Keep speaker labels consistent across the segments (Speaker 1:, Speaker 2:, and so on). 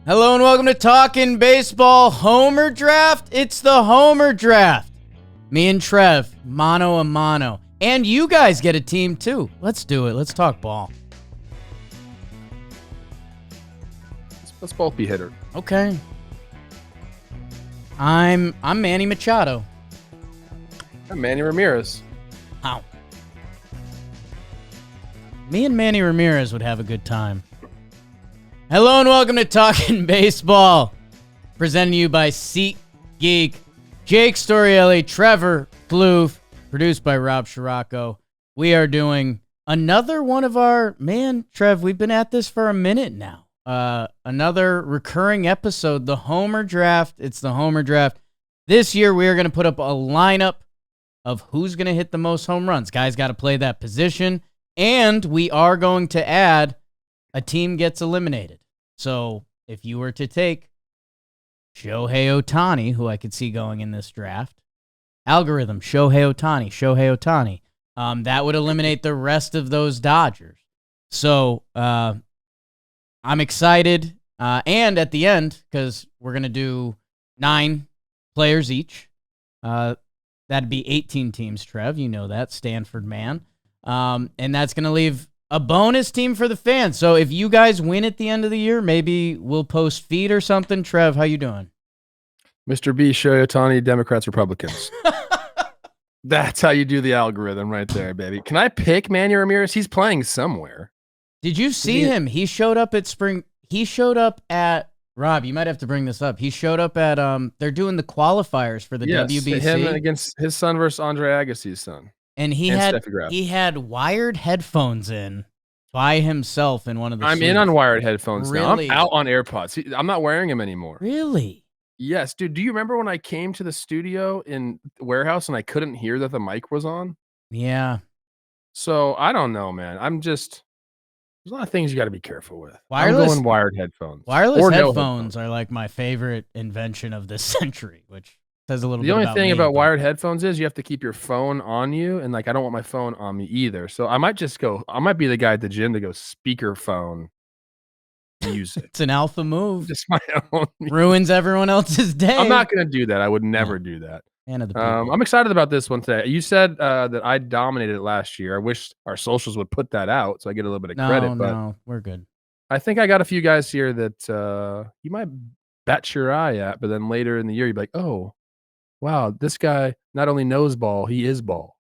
Speaker 1: Hello and welcome to Talkin Baseball Homer Draft. It's the Homer Draft. Me and Trev, mano a mano. And you guys get a team too. Let's do it. Let's talk ball.
Speaker 2: Let's both be hitter.
Speaker 1: Okay. I'm Manny Machado.
Speaker 2: I'm Manny Ramirez.
Speaker 1: How? Me and Manny Ramirez would have a good time. Hello and welcome to Talkin Baseball. Presented to you by SeatGeek. Jake Storielli, Trevor Plouffe, produced by Rob Scirocco. We are doing another one of our, Trev, we've been at this for a minute now. Another recurring episode, the Homer Draft. It's the Homer Draft. This year we are going to put up a lineup of who's going to hit the most home runs. Guys got to play that position. And we are going to add a team gets eliminated. So if you were to take Shohei Ohtani, who I could see going in this draft, algorithm, Shohei Ohtani, that would eliminate the rest of those Dodgers. So I'm excited. And at the end, because we're going to do 9 players each, that'd be 18 teams, Trev. You know that, Stanford man. And that's going to leave a bonus team for the fans. So if you guys win at the end of the year, maybe we'll post feed or something. Trev, how you doing?
Speaker 2: Mr. B, Shohei Ohtani, Democrats, Republicans. That's how you do the algorithm right there, baby. Can I pick Manny Ramirez? He's playing somewhere.
Speaker 1: Did you see him? He showed up at spring. He showed up at, Rob, you might have to bring this up. He showed up at, they're doing the qualifiers for the WBC.
Speaker 2: Him against his son versus Andre Agassi's son.
Speaker 1: And he had wired headphones in by himself in one of the
Speaker 2: I'm
Speaker 1: suites.
Speaker 2: in on wired headphones
Speaker 1: Really?
Speaker 2: now. I'm out on AirPods. I'm not wearing them anymore.
Speaker 1: Really?
Speaker 2: Yes, dude. Do you remember when I came to the studio in the warehouse and I couldn't hear that the mic was on?
Speaker 1: Yeah.
Speaker 2: So I don't know, man. There's a lot of things you got to be careful with. I'm
Speaker 1: Wireless
Speaker 2: going wired headphones.
Speaker 1: Wireless
Speaker 2: or no
Speaker 1: headphones are like my favorite invention of this century, which says a little
Speaker 2: The
Speaker 1: bit
Speaker 2: only
Speaker 1: about
Speaker 2: thing
Speaker 1: me,
Speaker 2: about
Speaker 1: but-
Speaker 2: wired headphones is you have to keep your phone on you, and like I don't want my phone on me either. So I might be the guy at the gym to go speakerphone music.
Speaker 1: It's an alpha move.
Speaker 2: Just my own.
Speaker 1: Ruins everyone else's day.
Speaker 2: I'm not gonna do that. I would never do that.
Speaker 1: Man of the people.
Speaker 2: I'm excited about this one today. You said that I dominated it last year. I wish our socials would put that out so I get a little bit of credit. But
Speaker 1: No, we're good.
Speaker 2: I think I got a few guys here that you might bat your eye at, but then later in the year you'd be like, oh, wow, this guy not only knows ball, he is ball.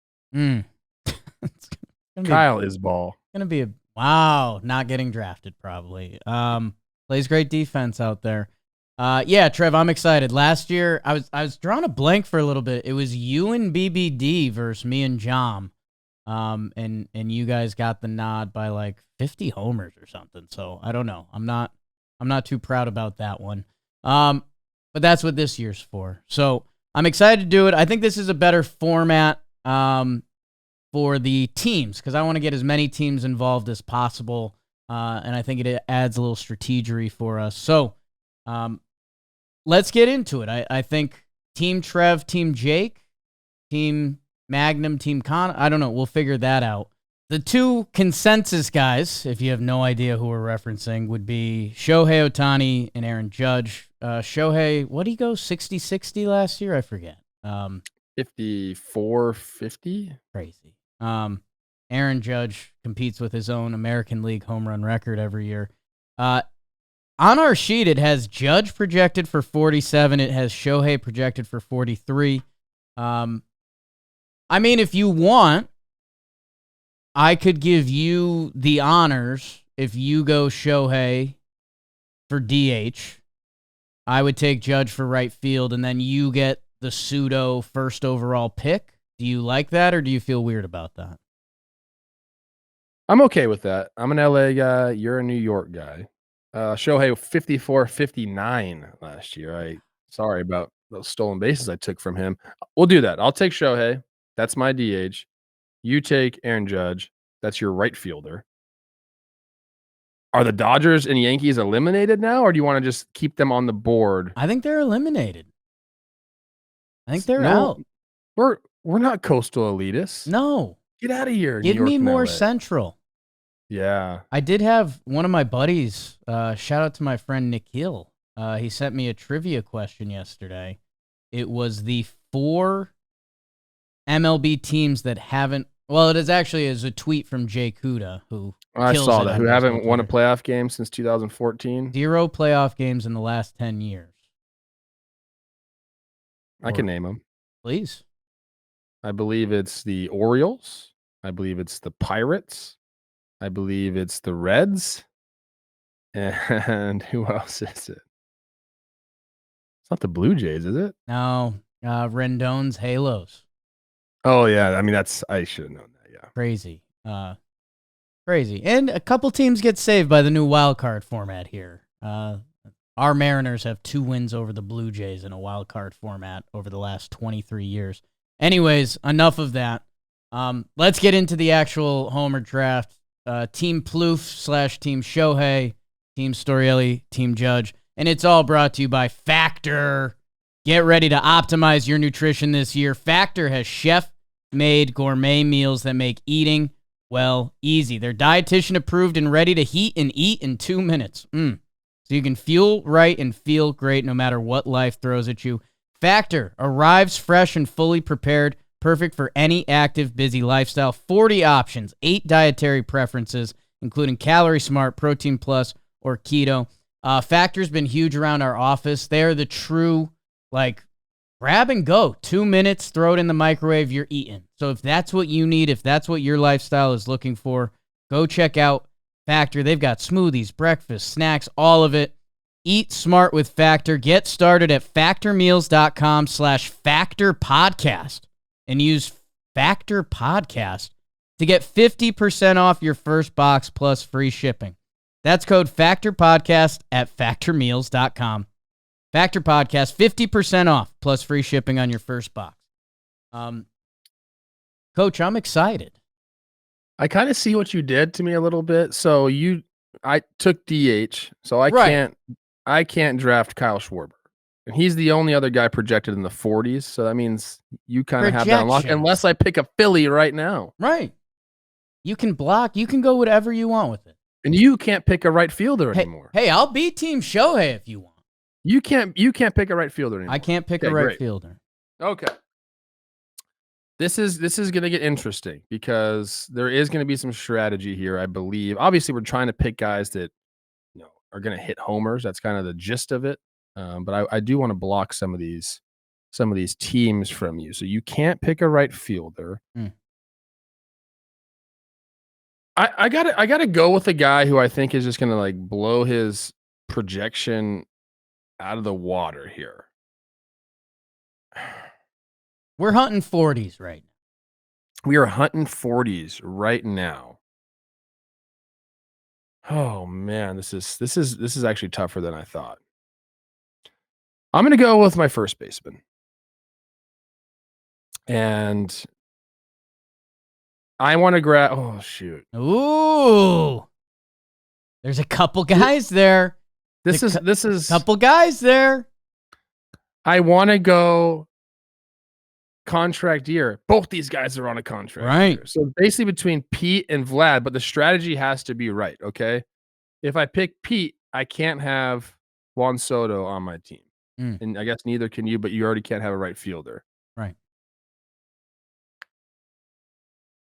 Speaker 2: Kyle is ball.
Speaker 1: Gonna be not getting drafted probably. Plays great defense out there. Yeah, Trev, I'm excited. Last year I was drawing a blank for a little bit. It was you and BBD versus me and Jom. And you guys got the nod by like 50 homers or something. So I don't know. I'm not too proud about that one. But that's what this year's for. So I'm excited to do it. I think this is a better format for the teams because I want to get as many teams involved as possible. And I think it adds a little strategery for us. So let's get into it. I think Team Trev, Team Jake, Team Magnum, Team Con. I don't know. We'll figure that out. The 2 consensus guys, if you have no idea who we're referencing, would be Shohei Ohtani and Aaron Judge. Shohei, what did he go, 60-60 last year? I forget.
Speaker 2: 54-50?
Speaker 1: Crazy. Aaron Judge competes with his own American League home run record every year. On our sheet, it has Judge projected for 47. It has Shohei projected for 43. I mean, if you want, I could give you the honors if you go Shohei for DH. I would take Judge for right field, and then you get the pseudo first overall pick. Do you like that, or do you feel weird about that?
Speaker 2: I'm okay with that. I'm an LA guy. You're a New York guy. Shohei 54-59 last year. Sorry about those stolen bases I took from him. We'll do that. I'll take Shohei. That's my DH. You take Aaron Judge. That's your right fielder. Are the Dodgers and Yankees eliminated now, or do you want to just keep them on the board?
Speaker 1: I think they're eliminated. I think they're out.
Speaker 2: We're not coastal elitists.
Speaker 1: No.
Speaker 2: Get out of here.
Speaker 1: Give me more central.
Speaker 2: Yeah.
Speaker 1: I did have one of my buddies, shout out to my friend Nikhil. He sent me a trivia question yesterday. It was the 4 MLB teams that haven't. Well, it is a tweet from Jake Huda, who
Speaker 2: I
Speaker 1: kills
Speaker 2: saw
Speaker 1: it
Speaker 2: that.
Speaker 1: on
Speaker 2: Who
Speaker 1: baseball
Speaker 2: haven't won a
Speaker 1: Twitter.
Speaker 2: playoff game since 2014?
Speaker 1: 0 playoff games in the last 10 years.
Speaker 2: I can name them.
Speaker 1: Please.
Speaker 2: I believe it's the Orioles. I believe it's the Pirates. I believe it's the Reds. And who else is it? It's not the Blue Jays, is it?
Speaker 1: No, Rendon's Halos.
Speaker 2: Oh, yeah. I mean, I should have known that, yeah.
Speaker 1: Crazy. Crazy. And a couple teams get saved by the new wild card format here. Our Mariners have 2 wins over the Blue Jays in a wild card format over the last 23 years. Anyways, enough of that. Let's get into the actual Homer draft. Team Plouffe / Team Shohei, Team Storielli, Team Judge. And it's all brought to you by Factor. Get ready to optimize your nutrition this year. Factor has chef-made gourmet meals that make eating, well, easy. They're dietitian approved and ready to heat and eat in 2 minutes. So you can fuel right and feel great no matter what life throws at you. Factor arrives fresh and fully prepared, perfect for any active, busy lifestyle. 40 options, 8 dietary preferences, including Calorie Smart, Protein Plus, or Keto. Factor's been huge around our office. They're the true, grab and go. 2 minutes, throw it in the microwave, you're eating. So if that's what you need, if that's what your lifestyle is looking for, go check out Factor. They've got smoothies, breakfast, snacks, all of it. Eat smart with Factor. Get started at factormeals.com/factorpodcast and use Factor Podcast to get 50% off your first box plus free shipping. That's code FACTORPODCAST at factormeals.com. Factor Podcast, 50% off plus free shipping on your first box. Coach, I'm excited.
Speaker 2: I kind of see what you did to me a little bit. So I took DH, so I can't draft Kyle Schwarber. And he's the only other guy projected in the 40s, so that means you kind of have that unlocked, unless I pick a Philly right now.
Speaker 1: Right. You can block. You can go whatever you want with it.
Speaker 2: And you can't pick a right fielder anymore.
Speaker 1: Hey, I'll be Team Shohei if you want.
Speaker 2: You can't pick a right fielder anymore.
Speaker 1: I can't pick a right fielder.
Speaker 2: Okay. This is going to get interesting because there is going to be some strategy here, I believe. Obviously, we're trying to pick guys that are going to hit homers. That's kind of the gist of it. But I do want to block some of these teams from you. So you can't pick a right fielder. I gotta go with a guy who I think is just going to blow his projection out of the water here.
Speaker 1: We're hunting 40s right now.
Speaker 2: We are hunting 40s right now. Oh man, this is actually tougher than I thought. I'm going to go with my first baseman. And I want to grab oh shoot.
Speaker 1: Ooh. There's a couple guys there.
Speaker 2: This is
Speaker 1: a couple guys there.
Speaker 2: I want to go contract year. Both these guys are on a contract year. So basically between Pete and Vlad, but the strategy has to be right, okay? If I pick Pete, I can't have Juan Soto on my team. And I guess neither can you, but you already can't have a right fielder.
Speaker 1: Right.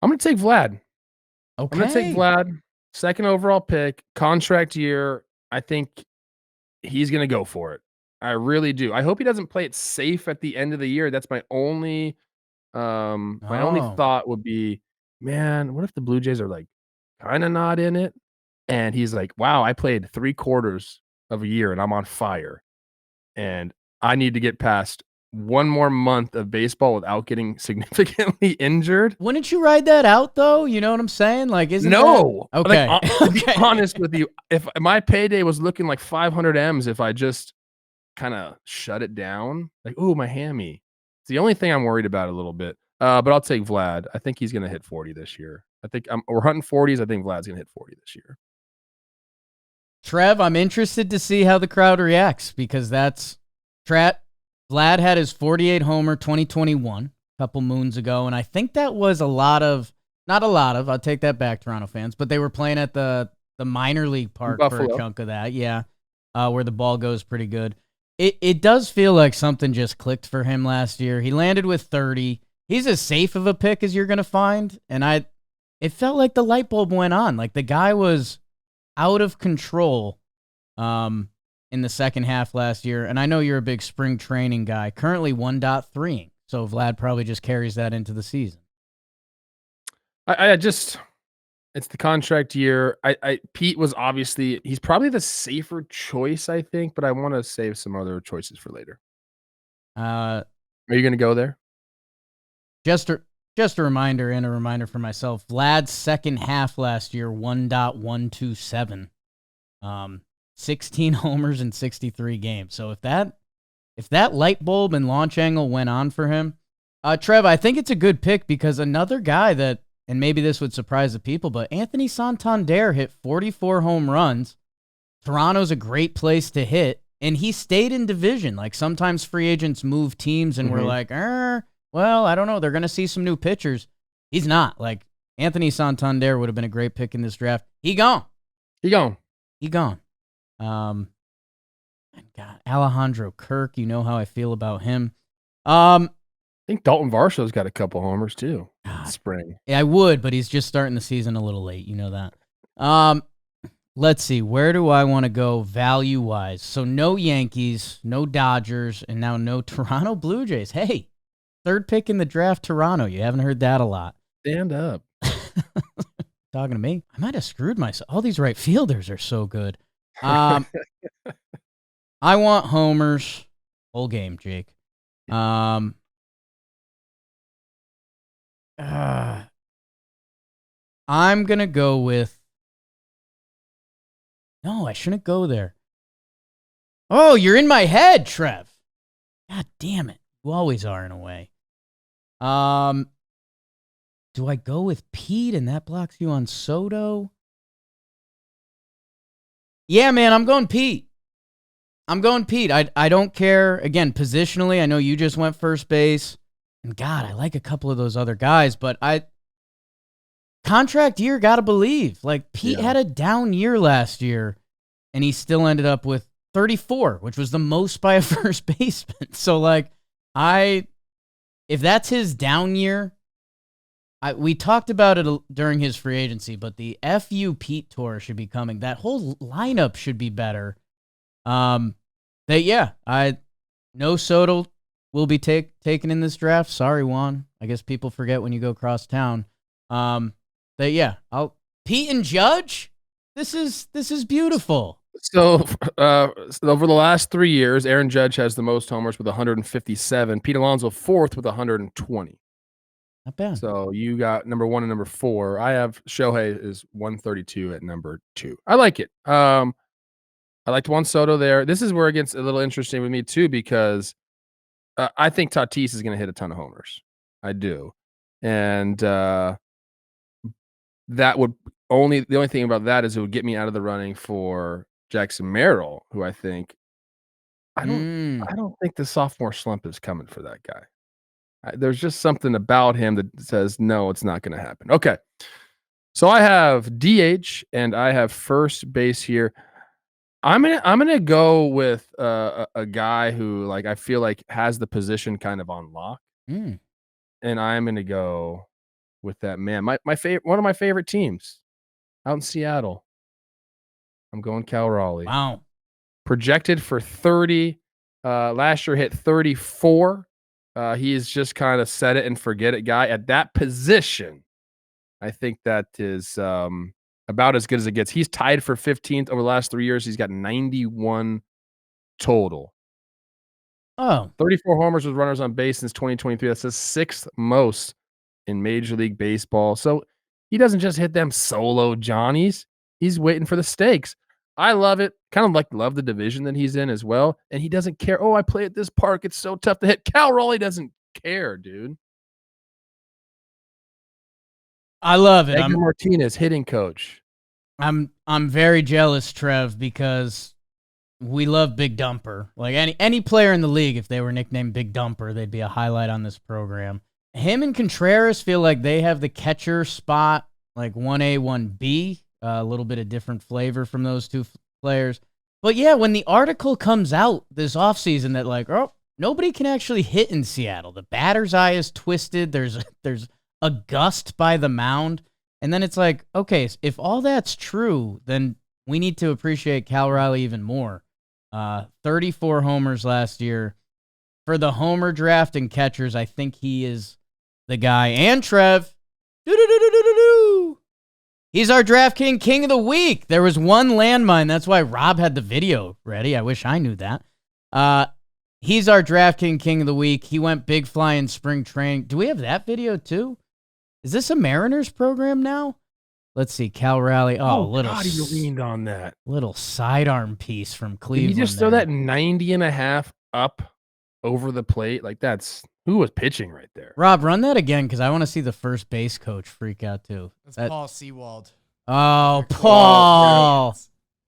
Speaker 2: I'm going to take Vlad.
Speaker 1: Okay.
Speaker 2: I'm going to take Vlad, second overall pick, contract year. I think he's going to go for it. I really do. I hope he doesn't play it safe at the end of the year. That's my only only thought would be, man, what if the Blue Jays are kind of not in it? And he's like, wow, I played 3/4 of a year and I'm on fire. And I need to get past one more month of baseball without getting significantly injured.
Speaker 1: Wouldn't you ride that out though? You know what I'm saying? Isn't
Speaker 2: no.
Speaker 1: That... Okay.
Speaker 2: To be honest with you, if my payday was looking like 500 M's, if I just kind of shut it down, ooh, my hammy. It's the only thing I'm worried about a little bit. But I'll take Vlad. I think he's going to hit 40 this year. I think we're hunting 40s. I think Vlad's going to hit 40 this year.
Speaker 1: Trev, I'm interested to see how the crowd reacts because that's Vlad had his 48 homer 2021 a couple moons ago, and I think that was not a lot of, I'll take that back, Toronto fans, but they were playing at the minor league park
Speaker 2: Buffalo.
Speaker 1: for a chunk of that. Yeah. where the ball goes pretty good. It does feel like something just clicked for him last year. He landed with 30. He's as safe of a pick as you're going to find. And it felt like the light bulb went on. Like the guy was out of control in the second half last year. And I know you're a big spring training guy, currently 1.3. So Vlad probably just carries that into the season.
Speaker 2: I just, it's the contract year. Pete was obviously, he's probably the safer choice, I think, but I want to save some other choices for later.
Speaker 1: Uh,
Speaker 2: Are you going to go there?
Speaker 1: Just a reminder and a reminder for myself. Vlad's second half last year, 1.127. 16 homers in 63 games. So if that light bulb and launch angle went on for him, Trev, I think it's a good pick because another guy that, and maybe this would surprise the people, but Anthony Santander hit 44 home runs. Toronto's a great place to hit, and he stayed in division. Like sometimes free agents move teams and we're like, well, I don't know. They're going to see some new pitchers. He's not. Like Anthony Santander would have been a great pick in this draft. He gone. God, Alejandro Kirk, you know how I feel about him.
Speaker 2: I think Dalton Varshaw's got a couple homers too. Spring.
Speaker 1: Yeah, I would, but he's just starting the season a little late. You know that. Let's see. Where do I want to go value-wise? So no Yankees, no Dodgers, and now no Toronto Blue Jays. Hey, third pick in the draft, Toronto. You haven't heard that a lot.
Speaker 2: Stand up.
Speaker 1: Talking to me? I might have screwed myself. All these right fielders are so good. I want homers. Whole game, Jake. I'm going to go with... No, I shouldn't go there. Oh, you're in my head, Trev. God damn it. You always are in a way. Do I go with Pete and that blocks you on Soto? Yeah, man, I'm going Pete. I don't care. Again, positionally, I know you just went first base. And God, I like a couple of those other guys, but contract year, gotta believe. Like Pete had a down year last year, and he still ended up with 34, which was the most by a first baseman. So like, if that's his down year, we talked about it during his free agency, but the FU Pete tour should be coming. That whole lineup should be better. No Soto will be taken in this draft. Sorry, Juan. I guess people forget when you go cross town. Pete and Judge. This is beautiful.
Speaker 2: So over the last 3 years, Aaron Judge has the most homers with 157. Pete Alonso fourth with 120.
Speaker 1: Not bad.
Speaker 2: So you got number 1 and number 4. I have Shohei is 132 at number 2. I like it. I liked Juan Soto there. This is where it gets a little interesting with me too, because I think Tatis is going to hit a ton of homers. I do. And the only thing about that is it would get me out of the running for Jackson Merrill, who I don't think the sophomore slump is coming for that guy. There's just something about him that says, no, it's not going to happen. Okay. So I have DH and I have first base here. I'm gonna go with a guy who like I feel like has the position kind of on lock, and I'm gonna go with that man. My favorite, one of my favorite teams out in Seattle. I'm going Cal Raleigh.
Speaker 1: Wow.
Speaker 2: Projected for 30. Last year hit 34. He is just kind of set it and forget it guy at that position. I think that is about as good as it gets. He's tied for 15th over the last 3 years. He's got 91 total.
Speaker 1: Oh.
Speaker 2: 34 homers with runners on base since 2023. That's the 6th most in Major League Baseball. So he doesn't just hit them solo Johnnies. He's waiting for the stakes. I love it. Kind of like love the division that he's in as well. And he doesn't care. Oh, I play at this park. It's so tough to hit. Cal Raleigh doesn't care, dude.
Speaker 1: I love it.
Speaker 2: Edgar Martinez, hitting coach.
Speaker 1: I'm very jealous, Trev, because we love Big Dumper. Like any player in the league, if they were nicknamed Big Dumper, they'd be a highlight on this program. Him and Contreras feel like they have the catcher spot, like 1A, 1B, a little bit of different flavor from those two players. But yeah, when the article comes out this offseason that like, oh, nobody can actually hit in Seattle. The batter's eye is twisted. There's a gust by the mound. And then it's like, okay, if all that's true, then we need to appreciate Cal Raleigh even more. 34 homers last year. For the homer draft and catchers, I think he is the guy. And Trev. He's our DraftKings King of the Week. There was one landmine. That's why Rob had the video ready. I wish I knew that. He's our DraftKings King of the Week. He went big fly in spring training. Do we have that video too? Is this a Mariners program now? Let's see. Cal Raleigh.
Speaker 2: God, he leaned on that.
Speaker 1: Little sidearm piece from Cleveland.
Speaker 2: Did he just throw that 90.5 up over the plate? Like who was pitching right there?
Speaker 1: Rob, run that again because I want to see the first base coach freak out too.
Speaker 3: That's Paul Sewald.
Speaker 1: Oh, Paul.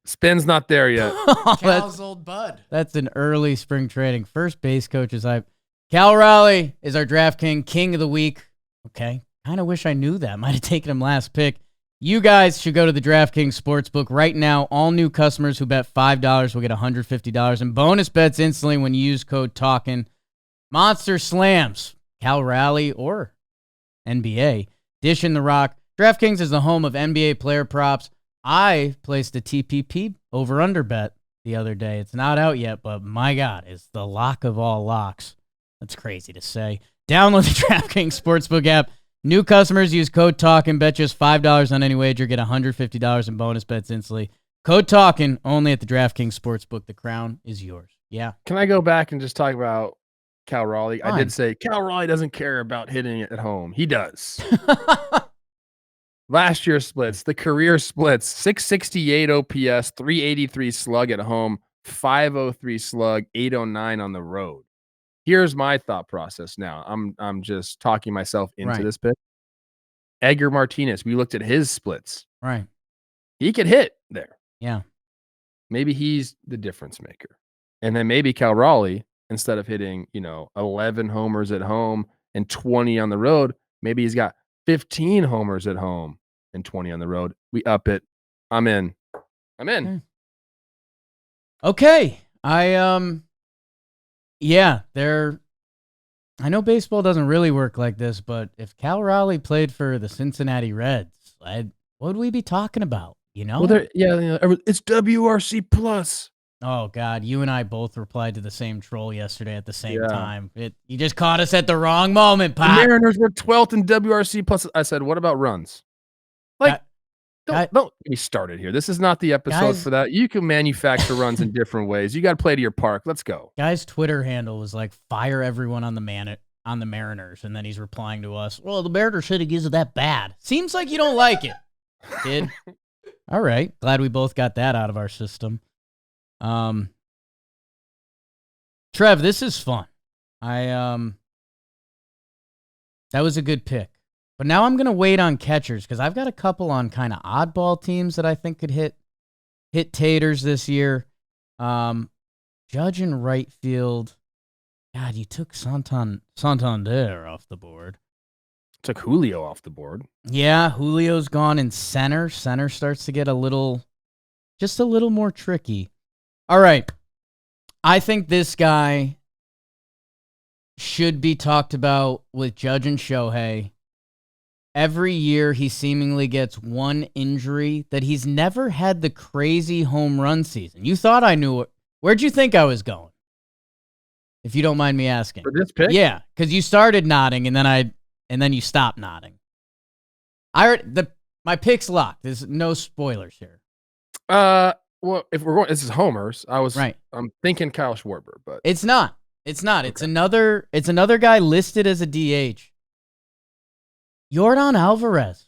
Speaker 2: Spin's not there yet.
Speaker 3: Cal's old bud.
Speaker 1: That's an early spring training. First base coach is hype. Cal Raleigh is our DraftKings King of the Week. Okay. Kind of wish I knew that. Might have taken him last pick. You guys should go to the DraftKings Sportsbook right now. All new customers who bet $5 will get $150 in bonus bets instantly when you use code TALKIN. Monster Slams, Cal Raleigh or NBA, Dish in the Rock. DraftKings is the home of NBA player props. I placed a TPP over-under bet the other day. It's not out yet, but my God, it's the lock of all locks. That's crazy to say. Download the DraftKings Sportsbook app. New customers use code TALKIN. Bet just $5 on any wager. Get $150 in bonus bets instantly. Code TALKIN only at the DraftKings Sportsbook. The crown is yours. Yeah.
Speaker 2: Can I go back and just talk about Cal Raleigh?
Speaker 1: Fine.
Speaker 2: I did say Cal Raleigh doesn't care about hitting it at home. He does. Last year's splits, the career splits, 668 OPS, 383 slug at home, 503 slug, 809 on the road. Here's my thought process now. I'm just talking myself into this pick. Edgar Martinez, we looked at his splits.
Speaker 1: Right.
Speaker 2: He could hit there.
Speaker 1: Yeah.
Speaker 2: Maybe he's the difference maker. And then maybe Cal Raleigh, instead of hitting, 11 homers at home and 20 on the road, maybe he's got 15 homers at home and 20 on the road. We up it. I'm in.
Speaker 1: Okay. Yeah, I know baseball doesn't really work like this, but if Cal Raleigh played for the Cincinnati Reds, what would we be talking about?
Speaker 2: Well, it's WRC plus.
Speaker 1: Oh God, you and I both replied to the same troll yesterday at the same time. You just caught us at the wrong moment, Pop.
Speaker 2: The Mariners were 12th in WRC plus. I said, what about runs? Don't get me started here. This is not the episode for that. You can manufacture runs in different ways. You got to play to your park. Let's go.
Speaker 1: Guy's Twitter handle was like, fire everyone on the Mariners. And then he's replying to us, well, the Mariners hitting isn't that bad. Seems like you don't like it, kid. All right. Glad we both got that out of our system. Trev, this is fun. That was a good pick. But now I'm going to wait on catchers because I've got a couple on kind of oddball teams that I think could hit taters this year. Judge in right field. God, you took Santander off the board.
Speaker 2: Took Julio off the board.
Speaker 1: Yeah, Julio's gone in center. Center starts to get just a little more tricky. All right. I think this guy should be talked about with Judge and Shohei. Every year he seemingly gets one injury that he's never had the crazy home run season. You thought I knew it. Where'd you think I was going? If you don't mind me asking.
Speaker 2: For this pick?
Speaker 1: Yeah, because you started nodding and then you stopped nodding. My pick's locked. There's no spoilers here.
Speaker 2: Well, if we're going, this is homers.
Speaker 1: Right.
Speaker 2: I'm thinking Kyle Schwarber, but
Speaker 1: it's not. It's not.
Speaker 2: Okay.
Speaker 1: It's another guy listed as a DH. Yordan Alvarez.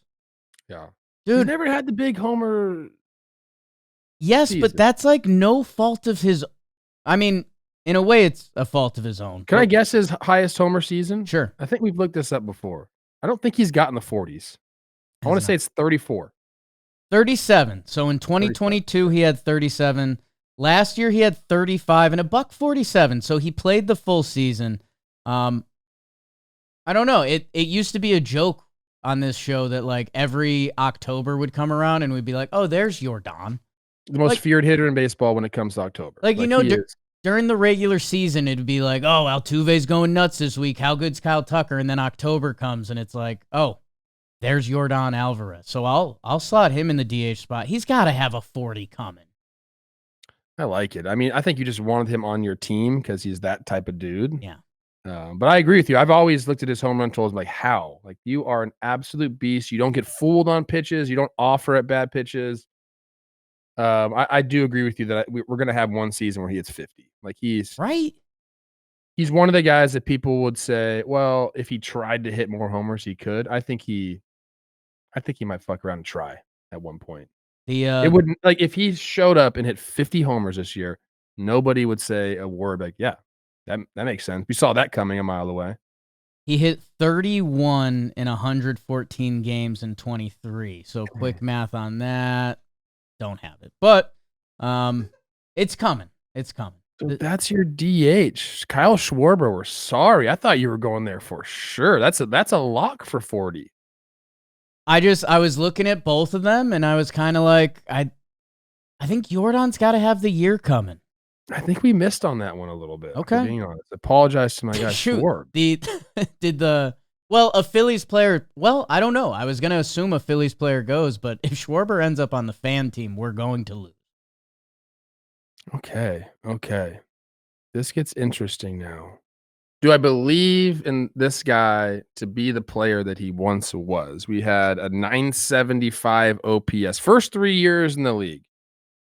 Speaker 2: Yeah.
Speaker 1: Dude.
Speaker 2: He's never had the big homer.
Speaker 1: Yes,
Speaker 2: season.
Speaker 1: But that's like no fault of his. I mean, in a way, it's a fault of his own.
Speaker 2: Can I guess his highest homer season?
Speaker 1: Sure.
Speaker 2: I think we've looked this up before. I don't think he's gotten the 40s. I want to say it's 34.
Speaker 1: 37. So in 2022, he had 37. Last year, he had 35 and a $147. So he played the full season. I don't know. It used to be a joke on this show that like every October would come around and we'd be like, oh, there's Yordan.
Speaker 2: The most
Speaker 1: Like-
Speaker 2: feared hitter in baseball when it comes to October.
Speaker 1: Like,
Speaker 2: he is.
Speaker 1: during the regular season,
Speaker 2: He is.
Speaker 1: during the regular season, it'd be like, oh, Altuve's going nuts this week. How good's Kyle Tucker? And then October comes, and it's like, oh, there's Yordan Alvarez. So I'll slot him in the DH spot. He's got to have a 40 coming.
Speaker 2: I like it. I mean, I think you just wanted him on your team because he's that type of dude.
Speaker 1: Yeah.
Speaker 2: But I agree with you. I've always looked at his home run totals like, how? Like, you are an absolute beast. You don't get fooled on pitches. You don't offer at bad pitches. I do agree with you that we're going to have one season where he hits 50. Like, he's one of the guys that people would say, well, if he tried to hit more homers, he could. I think he might fuck around and try at one point. It wouldn't, like, if he showed up and hit 50 homers this year, nobody would say a word like, yeah, that makes sense. We saw that coming a mile away.
Speaker 1: He hit 31 in 114 games in 23. So quick math on that. Don't have it. But it's coming. It's coming.
Speaker 2: So that's your DH. Kyle Schwarber, we're sorry. I thought you were going there for sure. That's a lock for 40.
Speaker 1: I was looking at both of them, and I was kind of like, I think Yordan's got to have the year coming.
Speaker 2: I think we missed on that one a little bit.
Speaker 1: Okay.
Speaker 2: Being honest. Apologize to my guy Schwarber.
Speaker 1: A Phillies player, I don't know. I was going to assume a Phillies player goes, but if Schwarber ends up on the fan team, we're going to lose.
Speaker 2: Okay. This gets interesting now. Do I believe in this guy to be the player that he once was? We had a 975 OPS, first 3 years in the league.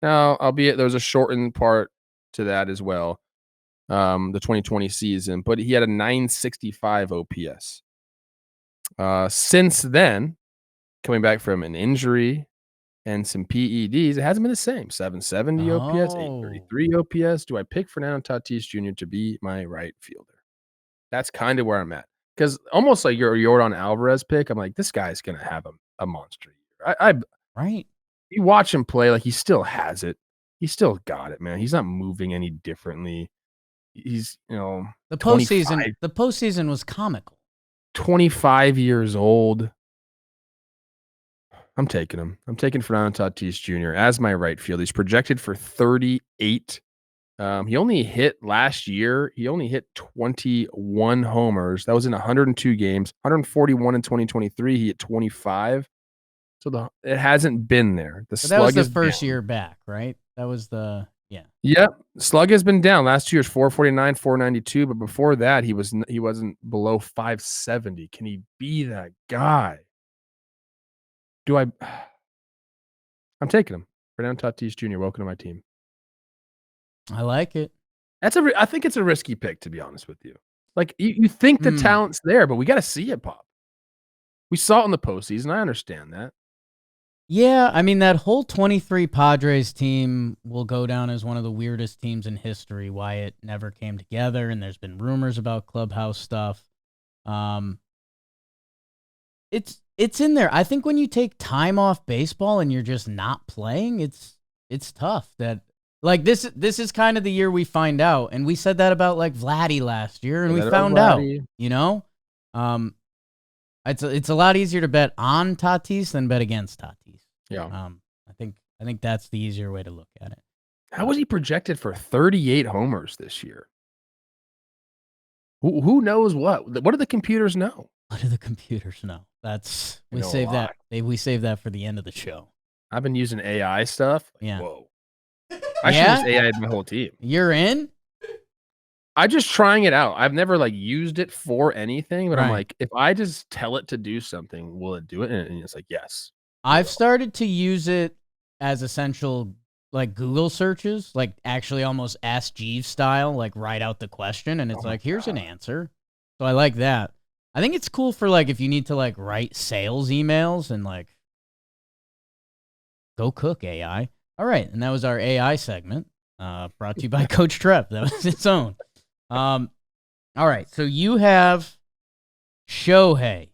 Speaker 2: Now, albeit there was a shortened part to that as well, the 2020 season, but he had a 965 OPS. Since then, coming back from an injury and some PEDs, it hasn't been the same. 770 OPS, 833 OPS. Do I pick Fernando Tatis Jr. to be my right fielder? That's kind of where I'm at. Because almost like your Yordan Alvarez pick, I'm like, this guy's going to have a monster year.
Speaker 1: Right.
Speaker 2: You watch him play, like, he still has it. He still got it, man. He's not moving any differently. He's,
Speaker 1: the postseason was comical.
Speaker 2: 25 years old. I'm taking him. I'm taking Fernando Tatis Jr. as my right field. He's projected for 38. He only hit last year. He only hit 21 homers. That was in 102 games. 141 in 2023. He hit 25. So it hasn't been there.
Speaker 1: That was the first year back, right? That was
Speaker 2: Yep. Slug has been down. Last 2 years, 449, 492. But before that, he wasn't below 570. Can he be that guy? I'm taking him. Fernando Tatis Jr. Welcome to my team.
Speaker 1: I like it.
Speaker 2: I think it's a risky pick, to be honest with you. Like, you think the talent's there, but we got to see it pop. We saw it in the postseason. I understand that.
Speaker 1: Yeah, I mean, that whole 23 Padres team will go down as one of the weirdest teams in history, why it never came together, and there's been rumors about clubhouse stuff. It's in there. I think when you take time off baseball and you're just not playing, it's tough. That, like, this is kind of the year we find out, and we said that about, like, Vladdy last year, and we found out, It's a lot easier to bet on Tatis than bet against Tatis.
Speaker 2: Yeah.
Speaker 1: I think that's the easier way to look at it.
Speaker 2: How was he projected for 38 homers this year? Who knows what? What do the computers know?
Speaker 1: What do the computers know? We save that for the end of the show.
Speaker 2: I've been using AI stuff.
Speaker 1: Yeah.
Speaker 2: Whoa. I should use AI my whole team.
Speaker 1: You're in?
Speaker 2: I'm just trying it out. I've never used it for anything, but I'm like, if I just tell it to do something, will it do it? And it's like, yes.
Speaker 1: I've started to use it as essential, like, Google searches, like actually almost Ask Jeeves style, like write out the question, and it's here's an answer. So I like that. I think it's cool for, like, if you need to, like, write sales emails and, like, go cook, AI. All right, and that was our AI segment, brought to you by Coach Trev. That was its own. All right, so you have Shohei,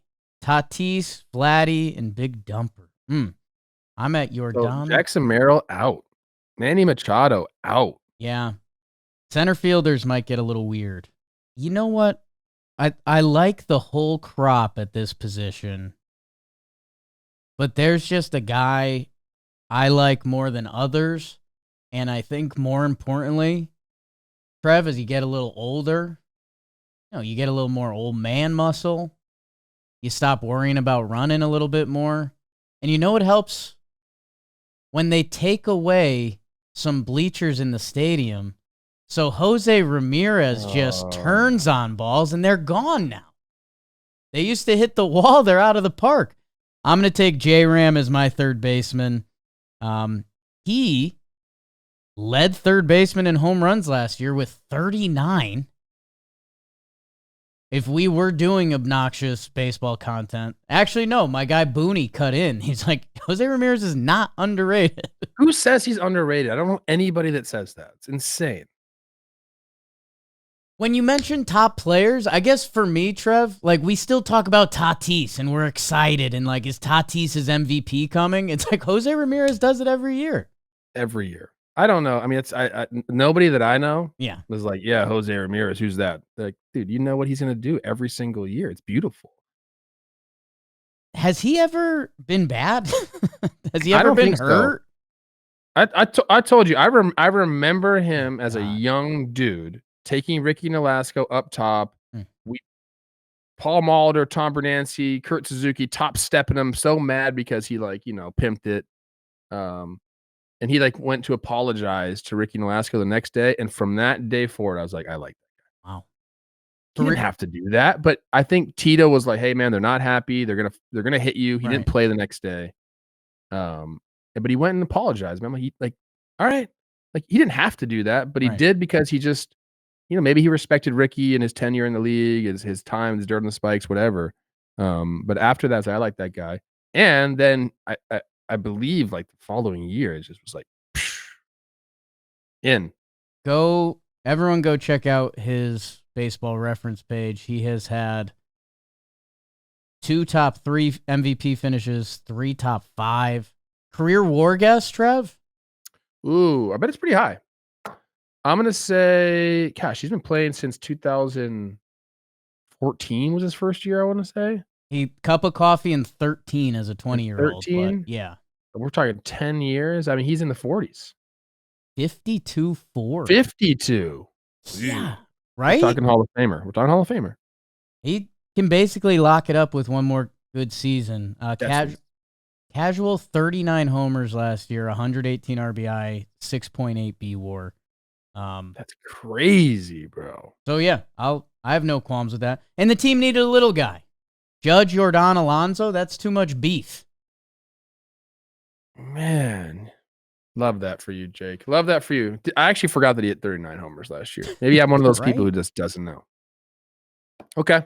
Speaker 1: Tatis, Vladdy, and Big Dumper. I'm at Yordan.
Speaker 2: Jackson Merrill out. Manny Machado out.
Speaker 1: Yeah. Center fielders might get a little weird. You know what? I like the whole crop at this position, but there's just a guy I like more than others. And I think more importantly, Trev, as you get a little older, you get a little more old man muscle. You stop worrying about running a little bit more. And you know what helps? When they take away some bleachers in the stadium, so Jose Ramirez just turns on balls and they're gone now. They used to hit the wall. They're out of the park. I'm going to take J-Ram as my third baseman. He led third baseman in home runs last year with 39. If we were doing obnoxious baseball content, actually, no, my guy Booney cut in. He's like, Jose Ramirez is not underrated.
Speaker 2: Who says he's underrated? I don't know anybody that says that. It's insane.
Speaker 1: When you mention top players, I guess for me, Trev, like we still talk about Tatis and we're excited and like, is Tatis' MVP coming? It's like Jose Ramirez does it every year.
Speaker 2: Every year. I don't know. I mean, it's nobody that I know was like, yeah, Jose Ramirez, who's that? Like, dude, you know what he's going to do every single year. It's beautiful.
Speaker 1: Has he ever been bad? Has he ever been hurt?
Speaker 2: So. I told you, I remember him as a young dude taking Ricky Nolasco up top. Paul Molitor, Tom Bernanke, Kurt Suzuki top stepping him, so mad because he pimped it. And he went to apologize to Ricky Nolasco the next day. And from that day forward, I was like, I like that guy.
Speaker 1: Wow.
Speaker 2: He didn't have to do that. But I think Tito was like, hey man, they're not happy. They're gonna hit you. He didn't play the next day. But he went and apologized. Man, all right. Like he didn't have to do that, but he did because he just, maybe he respected Ricky and his tenure in the league, his time, his dirt on the spikes, whatever. But after that, I like that guy. And then I believe the following year, it just was like, in.
Speaker 1: Everyone go check out his baseball reference page. He has had 2 top 3 MVP finishes, 3 top 5. Career WAR guess, Trev?
Speaker 2: Ooh, I bet it's pretty high. I'm going to say, gosh, he's been playing since 2014 was his first year, I want to say.
Speaker 1: He cup of coffee in 13 as a 20-year-old.
Speaker 2: 13?
Speaker 1: Yeah.
Speaker 2: We're talking 10 years. I mean, he's in the 40s.
Speaker 1: 52-4.
Speaker 2: 52.
Speaker 1: Yeah. Right?
Speaker 2: We're talking Hall of Famer.
Speaker 1: He can basically lock it up with one more good season. Casual 39 homers last year, 118 RBI, 6.8 B WAR.
Speaker 2: That's crazy, bro.
Speaker 1: So yeah, I have no qualms with that. And the team needed a little guy. Judge Yordan Alonso, that's too much beef.
Speaker 2: Man, love that for you, Jake. Love that for you. I actually forgot that he hit 39 homers last year. Maybe I'm one of those people who just doesn't know. Okay.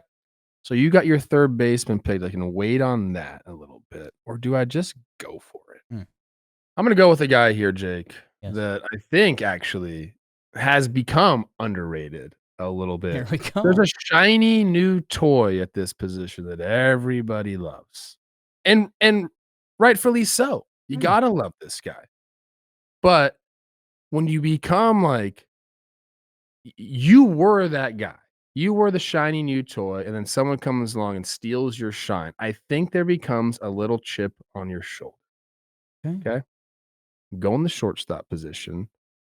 Speaker 2: So you got your third baseman picked. I can wait on that a little bit. Or do I just go for it? I'm going to go with a guy here, Jake, that I think actually has become underrated a little bit.
Speaker 1: There we go.
Speaker 2: There's a shiny new toy at this position that everybody loves. And rightfully so. You got to love this guy. But when you become you were that guy, you were the shiny new toy, and then someone comes along and steals your shine, I think there becomes a little chip on your shoulder. Okay? Go in the shortstop position.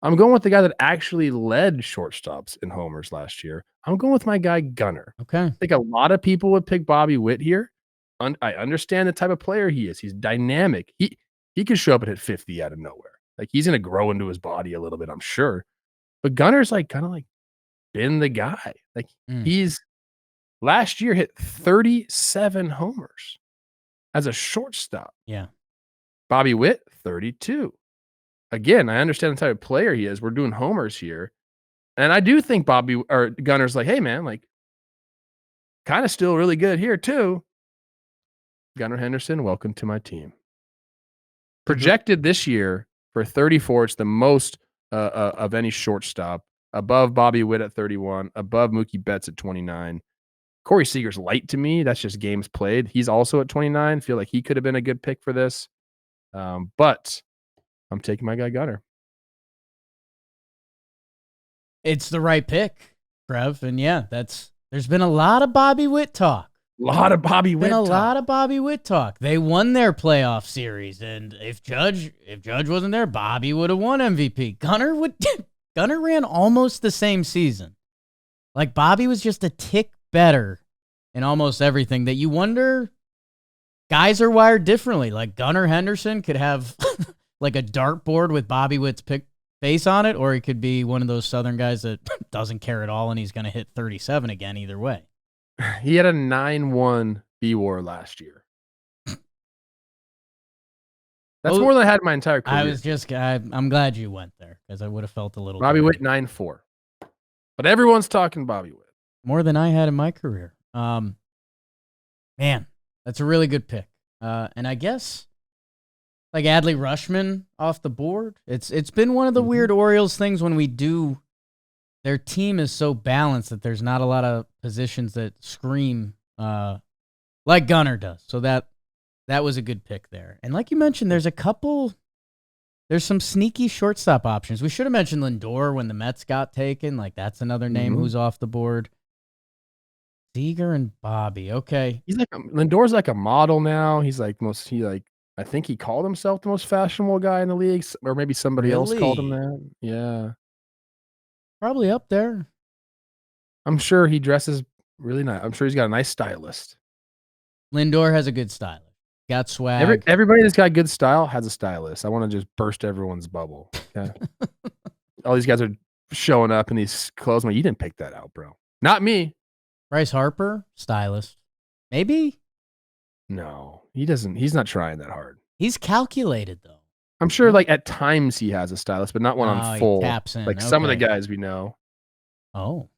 Speaker 2: I'm going with the guy that actually led shortstops in homers last year. I'm going with my guy Gunnar.
Speaker 1: Okay.
Speaker 2: I think a lot of people would pick Bobby Witt here. I understand the type of player he is. He's dynamic. He could show up and hit 50 out of nowhere. He's going to grow into his body a little bit, I'm sure. But Gunnar's kind of been the guy. He's last year hit 37 homers as a shortstop.
Speaker 1: Yeah.
Speaker 2: Bobby Witt, 32. Again, I understand the type of player he is. We're doing homers here. And I do think Gunnar's hey, man, kind of still really good here too. Gunnar Henderson, welcome to my team. Projected this year for 34, it's the most of any shortstop. Above Bobby Witt at 31, above Mookie Betts at 29. Corey Seager's light to me. That's just games played. He's also at 29. Feel like he could have been a good pick for this. But I'm taking my guy Gunnar.
Speaker 1: It's the right pick, Trev. And yeah, there's been a lot of Bobby Witt talk
Speaker 2: A lot of Bobby Witt
Speaker 1: Been a
Speaker 2: talk.
Speaker 1: lot of Bobby Witt talk. They won their playoff series, and if Judge wasn't there, Bobby would have won MVP. Gunnar ran almost the same season. Like Bobby was just a tick better in almost everything. That you wonder, guys are wired differently. Like Gunnar Henderson could have like a dartboard with Bobby Witt's face on it, or he could be one of those Southern guys that doesn't care at all, and he's going to hit 37 again either way.
Speaker 2: He had a 9-1 B-WAR last year. That's more than I had in my entire career.
Speaker 1: I'm glad you went there because I would have felt a little.
Speaker 2: Bobby Witt 9-4. But everyone's talking Bobby Witt.
Speaker 1: More than I had in my career. Man, that's a really good pick. And I guess like Adley Rutschman off the board. It's been one of the weird Orioles things when we do. Their team is so balanced that there's not a lot of positions that scream like Gunnar does. So that was a good pick there. And like you mentioned, there's some sneaky shortstop options. We should have mentioned Lindor when the Mets got taken. Like that's another name who's off the board. Seager and Bobby. Okay.
Speaker 2: Lindor's like a model now. He's like I think he called himself the most fashionable guy in the league, or maybe somebody else called him that. Yeah.
Speaker 1: Probably up there.
Speaker 2: I'm sure he dresses really nice. I'm sure he's got a nice stylist.
Speaker 1: Lindor has a good stylist. Got swag.
Speaker 2: Everybody that's got good style has a stylist. I want to just burst everyone's bubble. Okay? All these guys are showing up in these clothes. You didn't pick that out, bro. Not me.
Speaker 1: Bryce Harper, stylist. Maybe?
Speaker 2: No, he doesn't. He's not trying that hard.
Speaker 1: He's calculated, though.
Speaker 2: I'm sure like at times he has a stylist, but not one on full.
Speaker 1: He taps in.
Speaker 2: Like some of the guys we know.
Speaker 1: Oh.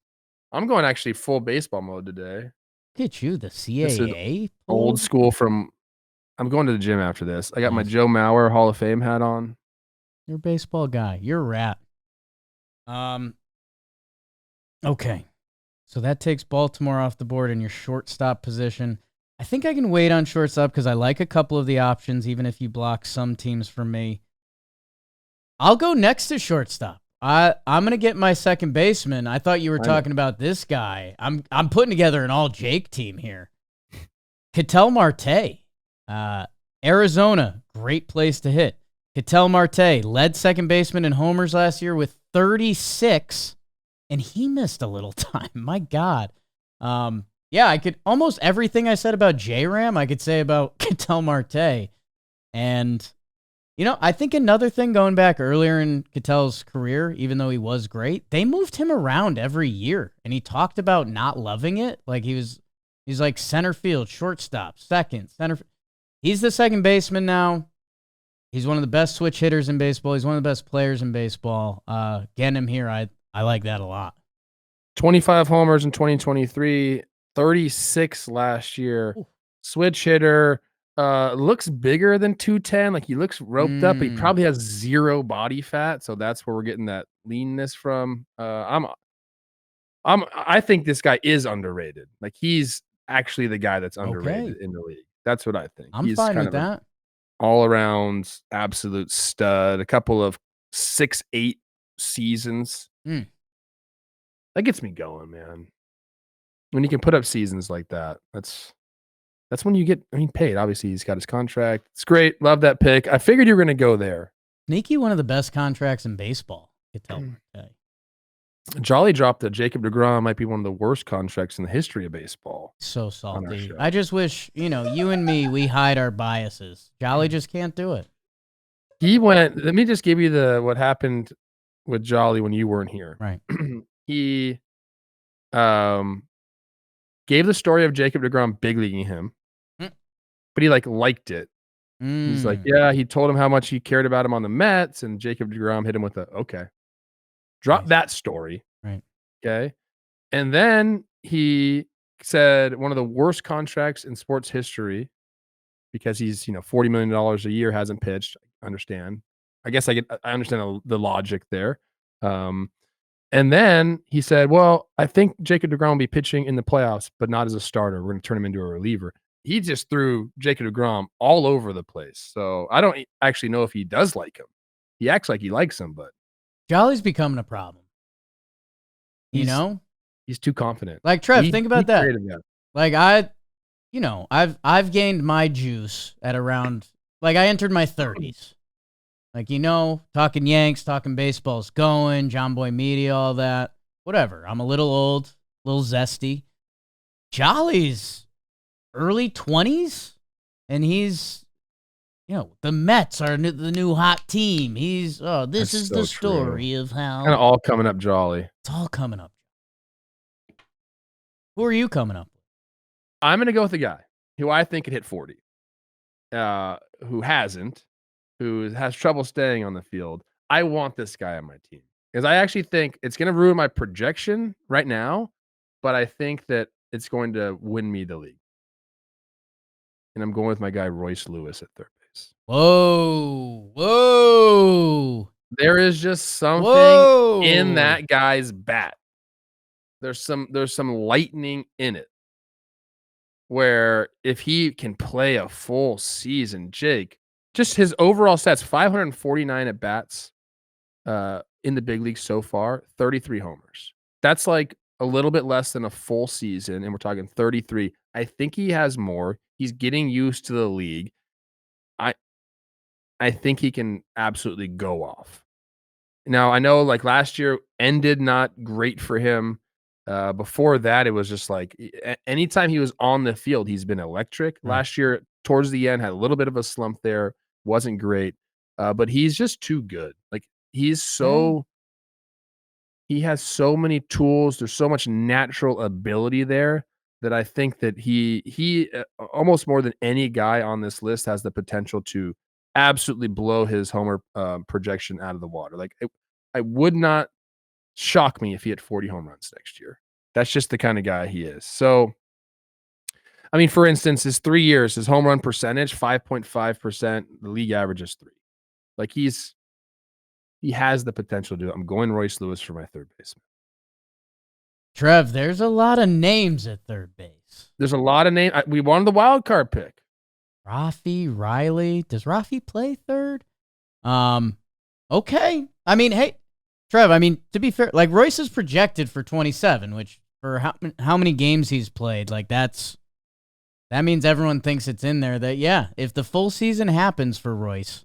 Speaker 2: I'm going actually full baseball mode today.
Speaker 1: Look at you, the CAA.
Speaker 2: Old school from. I'm going to the gym after this. I got my Joe Mauer Hall of Fame hat on.
Speaker 1: You're a baseball guy. You're a rat. Okay. So that takes Baltimore off the board in your shortstop position. I think I can wait on shortstop because I like a couple of the options, even if you block some teams for me. I'll go next to shortstop. I'm going to get my second baseman. I thought you were talking about this guy. I'm putting together an all Jake team here. Ketel Marte. Arizona, great place to hit. Ketel Marte led second baseman in homers last year with 36, and he missed a little time. My God. Yeah, I could almost everything I said about J-Ram, I could say about Ketel Marte. And, I think another thing going back earlier in Ketel's career, even though he was great, they moved him around every year. And he talked about not loving it. Like he's like center field, shortstop, second, center. He's the second baseman now. He's one of the best switch hitters in baseball. He's one of the best players in baseball. Getting him here, I like that a lot.
Speaker 2: 25 homers in 2023, 36 last year. Ooh. Switch hitter. Looks bigger than 210. Like he looks roped up, but he probably has zero body fat. So that's where we're getting that leanness from. I think this guy is underrated. Like he's actually the guy that's underrated in the league. That's what I think.
Speaker 1: He's fine with that.
Speaker 2: All around absolute stud. A couple of 6-8 seasons. That gets me going, man. When you can put up seasons like that, that's when you get paid. Obviously, he's got his contract. It's great. Love that pick. I figured you were going to go there.
Speaker 1: Sneaky, one of the best contracts in baseball.
Speaker 2: Jolly dropped that Jacob deGrom might be one of the worst contracts in the history of baseball.
Speaker 1: So salty. I just wish, you and me, we hide our biases. Jolly just can't do it.
Speaker 2: Let me just give you what happened with Jolly when you weren't here.
Speaker 1: Right.
Speaker 2: He gave the story of Jacob deGrom big leaguing him, but he liked it. He's like, yeah, he told him how much he cared about him on the Mets, and Jacob deGrom hit him with okay. Drop that story.
Speaker 1: Right.
Speaker 2: Okay. And then he said one of the worst contracts in sports history because he's, $40 million a year, hasn't pitched. I understand. I guess I understand the logic there. And then he said, well, I think Jacob deGrom will be pitching in the playoffs, but not as a starter. We're going to turn him into a reliever. He just threw Jacob deGrom all over the place. So I don't actually know if he does like him. He acts like he likes him, but
Speaker 1: Jolly's becoming a problem.
Speaker 2: He's too confident.
Speaker 1: Like Trev, think about that. Like I've gained my juice at around, like, I entered my 30s. Like, talking Yanks, talking baseball's going, John Boy Media, all that. Whatever. I'm a little old, a little zesty. Jolly's early 20s, and he's, the Mets are the new hot team. This
Speaker 2: That's
Speaker 1: is
Speaker 2: so
Speaker 1: the story of how.
Speaker 2: Kind of all coming up jolly.
Speaker 1: It's all coming up. Who are you coming up with?
Speaker 2: I'm going to go with a guy who I think could hit 40, who hasn't, who has trouble staying on the field. I want this guy on my team because I actually think it's going to ruin my projection right now, but I think that it's going to win me the league. And I'm going with my guy, Royce Lewis at third base.
Speaker 1: Whoa.
Speaker 2: There is just something in that guy's bat. There's some lightning in it. Where if he can play a full season, Jake, just his overall stats, 549 at bats in the big league so far, 33 homers. That's like a little bit less than a full season, and we're talking 33. I think he has more. He's getting used to the league. I think he can absolutely go off. Now, I know like last year ended not great for him. Before that, it was just like anytime he was on the field, he's been electric.
Speaker 1: Right.
Speaker 2: Last year, towards the end, had a little bit of a slump there. Wasn't great, but he's just too good. Like he has so many tools. There's so much natural ability there that I think that he almost more than any guy on this list has the potential to absolutely blow his homer projection out of the water. Like I would not shock me if he hit 40 home runs next year. That's just the kind of guy he is. So, I mean, for instance, his 3 years, his home run percentage, 5.5%. The league average is 3. Like he has the potential to do it. I'm going Royce Lewis for my third baseman.
Speaker 1: Trev, there's a lot of names at third base.
Speaker 2: There's a lot of names. We wanted the wild card pick.
Speaker 1: Rafi, Riley. Does Rafi play third? Okay. I mean, hey, Trev, to be fair, like Royce is projected for 27, which for how many games he's played, like that means everyone thinks it's in there that, yeah, if the full season happens for Royce,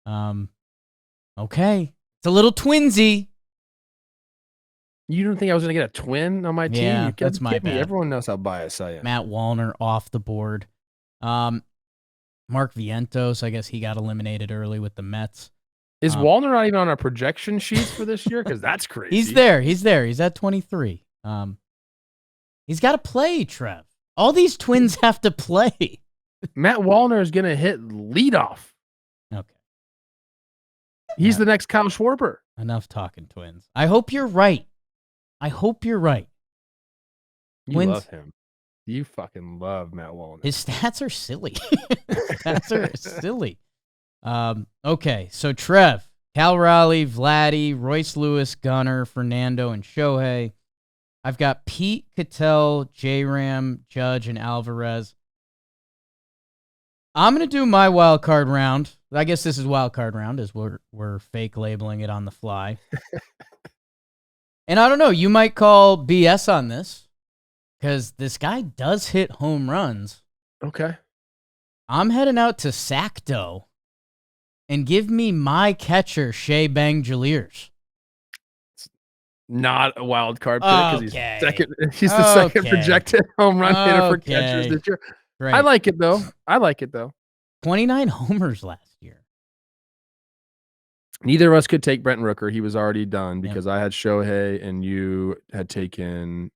Speaker 1: okay. It's a little twinsy.
Speaker 2: You don't think I was going to get a twin on my team?
Speaker 1: Yeah, that's my bad.
Speaker 2: Everyone knows how biased I am.
Speaker 1: Matt Wallner off the board. Mark Vientos, I guess he got eliminated early with the Mets.
Speaker 2: Is Wallner not even on our projection sheets for this year? Because that's crazy.
Speaker 1: He's there. He's at 23. He's got to play, Trev. All these twins have to play.
Speaker 2: Matt Wallner is going to hit leadoff.
Speaker 1: Okay.
Speaker 2: He's the next Kyle Schwarber.
Speaker 1: Enough talking twins. I hope you're right.
Speaker 2: You
Speaker 1: Twins.
Speaker 2: love him. You fucking love Matt Wallner.
Speaker 1: His stats are silly. Okay, so Trev, Cal Raleigh, Vladdy, Royce Lewis, Gunnar, Fernando, and Shohei. I've got Pete, Cattell, J-Ram, Judge, and Alvarez. I'm going to do my wild card round. I guess this is wild card round as we're fake labeling it on the fly. And I don't know, you might call BS on this because this guy does hit home runs.
Speaker 2: Okay.
Speaker 1: I'm heading out to Sacto and give me my catcher, Shea Bang-Jaliers.
Speaker 2: Not a wild card pick because he's second. He's the second projected home run hitter for catchers this year. Right. I like it though.
Speaker 1: 29 homers last year.
Speaker 2: Neither of us could take Brent Rooker. He was already done because I had Shohei and you had taken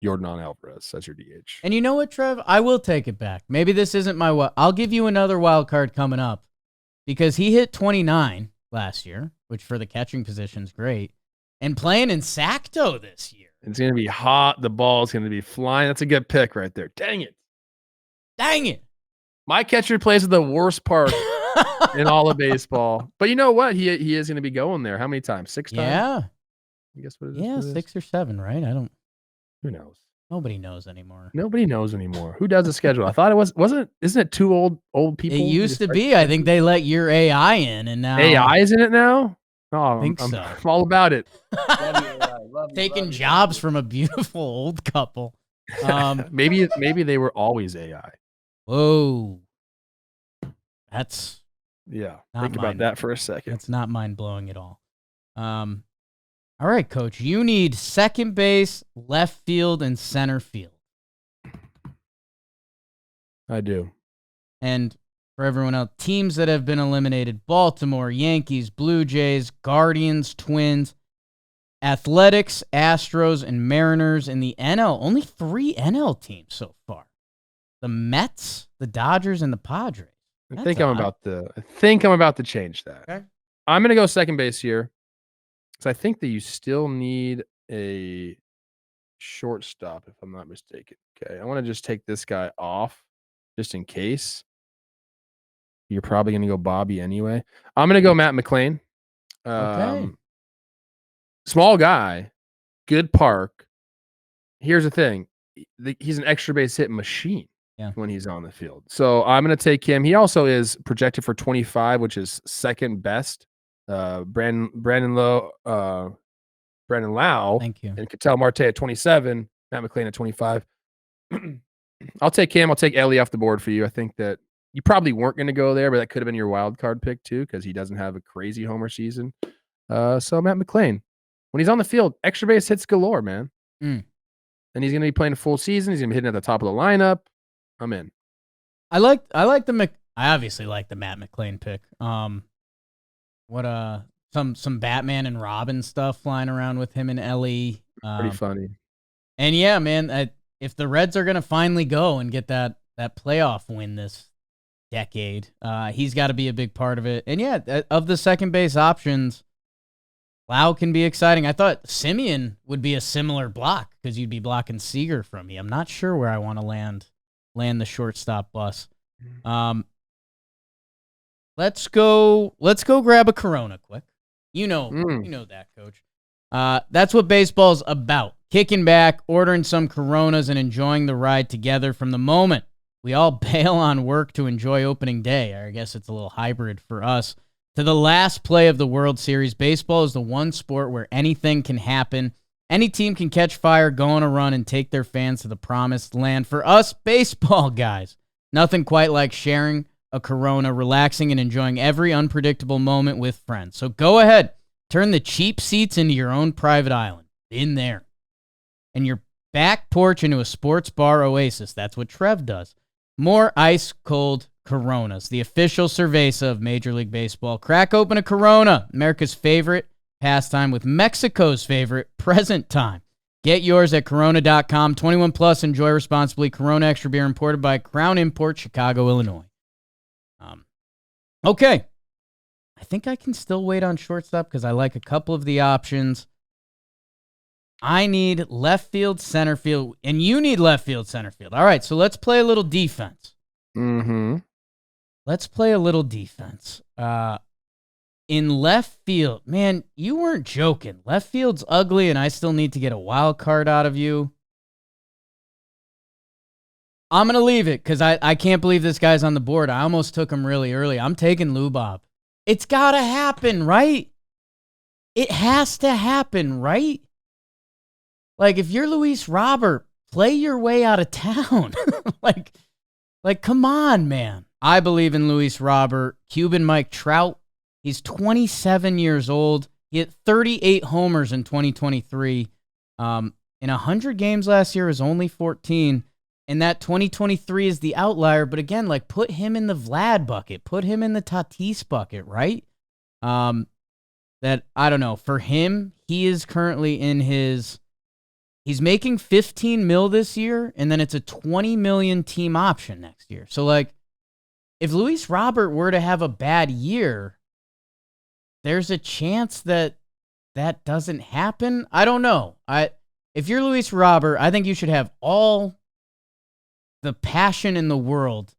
Speaker 2: Yordan Alvarez as your DH.
Speaker 1: And you know what, Trev? I will take it back. Maybe this isn't I'll give you another wild card coming up because he hit 29 last year, which for the catching position is great. And playing in Sacto this year.
Speaker 2: It's going to be hot. The ball's going to be flying. That's a good pick right there. Dang it. My catcher plays at the worst park in all of baseball. But you know what? He is going to be going there. How many times? 6 times?
Speaker 1: Yeah.
Speaker 2: I guess what it is.
Speaker 1: Yeah, 6 or 7, right?
Speaker 2: Who knows?
Speaker 1: Nobody knows anymore.
Speaker 2: Who does the schedule? I thought isn't it two old people?
Speaker 1: It used to be. I think they let your AI in and now
Speaker 2: AI is in it now? Oh,
Speaker 1: I'm
Speaker 2: all about it.
Speaker 1: Taking jobs from a beautiful old couple.
Speaker 2: Maybe they were always AI.
Speaker 1: Whoa. That's
Speaker 2: Yeah.
Speaker 1: Not
Speaker 2: Think about
Speaker 1: mine.
Speaker 2: that for a second.
Speaker 1: That's not mind-blowing at all. All right, Coach. You need second base, left field, and center field.
Speaker 2: I do.
Speaker 1: And for everyone else, teams that have been eliminated: Baltimore, Yankees, Blue Jays, Guardians, Twins, Athletics, Astros, and Mariners. In the NL, only 3 NL teams so far: the Mets, the Dodgers, and the Padres.
Speaker 2: I think I'm about to change that.
Speaker 1: Okay.
Speaker 2: I'm going to go second base here because I think that you still need a shortstop, if I'm not mistaken. Okay. I want to just take this guy off just in case. You're probably going to go Bobby anyway. I'm going to go Matt McClain.
Speaker 1: Okay.
Speaker 2: Small guy, good park. Here's the thing. He's an extra base hit machine.
Speaker 1: Yeah.
Speaker 2: When he's on the field. So I'm going to take him. He also is projected for 25, which is second best. Brandon Lau,
Speaker 1: Thank you.
Speaker 2: and Ketel Marte at 27, Matt McClain at 25. I'll take him. I'll take Ellie off the board for you. I think that you probably weren't going to go there, but that could have been your wild card pick too, because he doesn't have a crazy homer season. So Matt McClain, when he's on the field, extra base hits galore, man. And he's going to be playing a full season. He's going to be hitting at the top of the lineup. I'm in.
Speaker 1: I obviously like the Matt McClain pick. Some Batman and Robin stuff flying around with him and Ellie.
Speaker 2: Pretty funny.
Speaker 1: And yeah, man, if the Reds are gonna finally go and get that playoff win this decade, he's got to be a big part of it. And yeah, of the second base options, Lau can be exciting. I thought Simeon would be a similar block because you'd be blocking Seager from me. I'm not sure where I want to land the shortstop bus. Let's go grab a Corona quick. You know that, Coach. That's what baseball's about. Kicking back, ordering some Coronas, and enjoying the ride together from the moment we all bail on work to enjoy opening day. I guess it's a little hybrid for us. To the last play of the World Series, baseball is the one sport where anything can happen. Any team can catch fire, go on a run, and take their fans to the promised land. For us baseball guys, nothing quite like sharing a Corona, relaxing, and enjoying every unpredictable moment with friends. So go ahead, turn the cheap seats into your own private island. In there. And your back porch into a sports bar oasis. That's what Trev does. More ice-cold Coronas, the official cerveza of Major League Baseball. Crack open a Corona, America's favorite pastime with Mexico's favorite present time. Get yours at Corona.com. 21 plus. Enjoy responsibly. Corona Extra Beer imported by Crown Import, Chicago, Illinois. Okay. I think I can still wait on shortstop because I like a couple of the options. I need left field, center field, and you need left field, center field. All right, so let's play a little defense. Let's play a little defense. In left field, man, you weren't joking. Left field's ugly, and I still need to get a wild card out of you. I'm going to leave it because I can't believe this guy's on the board. I almost took him really early. I'm taking Lubov. It's got to happen, right? It has to happen, right? Like, if you're Luis Robert, play your way out of town. like, come on, man. I believe in Luis Robert. Cuban Mike Trout. He's 27 years old. He hit 38 homers in 2023. In 100 games last year is only 14. And that 2023 is the outlier. But again, like, put him in the Vlad bucket. Put him in the Tatis bucket, right? That, I don't know. For him, he is currently in his... He's making $15 million this year, and then it's a $20 million team option next year. So, like, if Luis Robert were to have a bad year, there's a chance that doesn't happen. I don't know. If you're Luis Robert, I think you should have all the passion in the world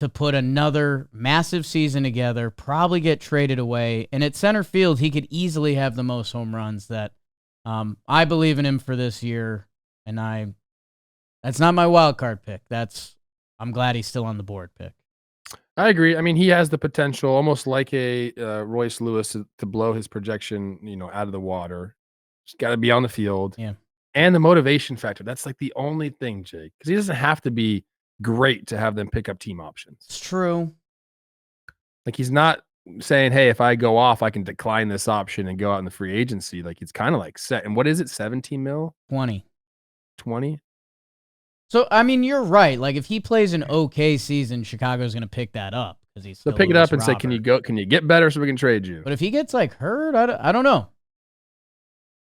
Speaker 1: to put another massive season together, probably get traded away, and at center field, he could easily have the most home runs that I believe in him for this year, and that's not my wild card pick. I'm glad he's still on the board pick.
Speaker 2: I agree. I mean, he has the potential, almost like a Royce Lewis, to blow his projection, out of the water. Just got to be on the field.
Speaker 1: Yeah.
Speaker 2: and the motivation factor. That's like the only thing, Jake, because he doesn't have to be great to have them pick up team options.
Speaker 1: It's true.
Speaker 2: Like he's not saying, hey, if I go off, I can decline this option and go out in the free agency. Like it's kind of like set. And what is it? 17 mil?
Speaker 1: 20.
Speaker 2: 20?
Speaker 1: So, I mean, you're right. Like, if he plays an okay season, Chicago's going to pick that up because he's
Speaker 2: So
Speaker 1: still
Speaker 2: pick it
Speaker 1: Luis
Speaker 2: up and say,
Speaker 1: Robert.
Speaker 2: can you get better so we can trade you?
Speaker 1: But if he gets like hurt, I don't know.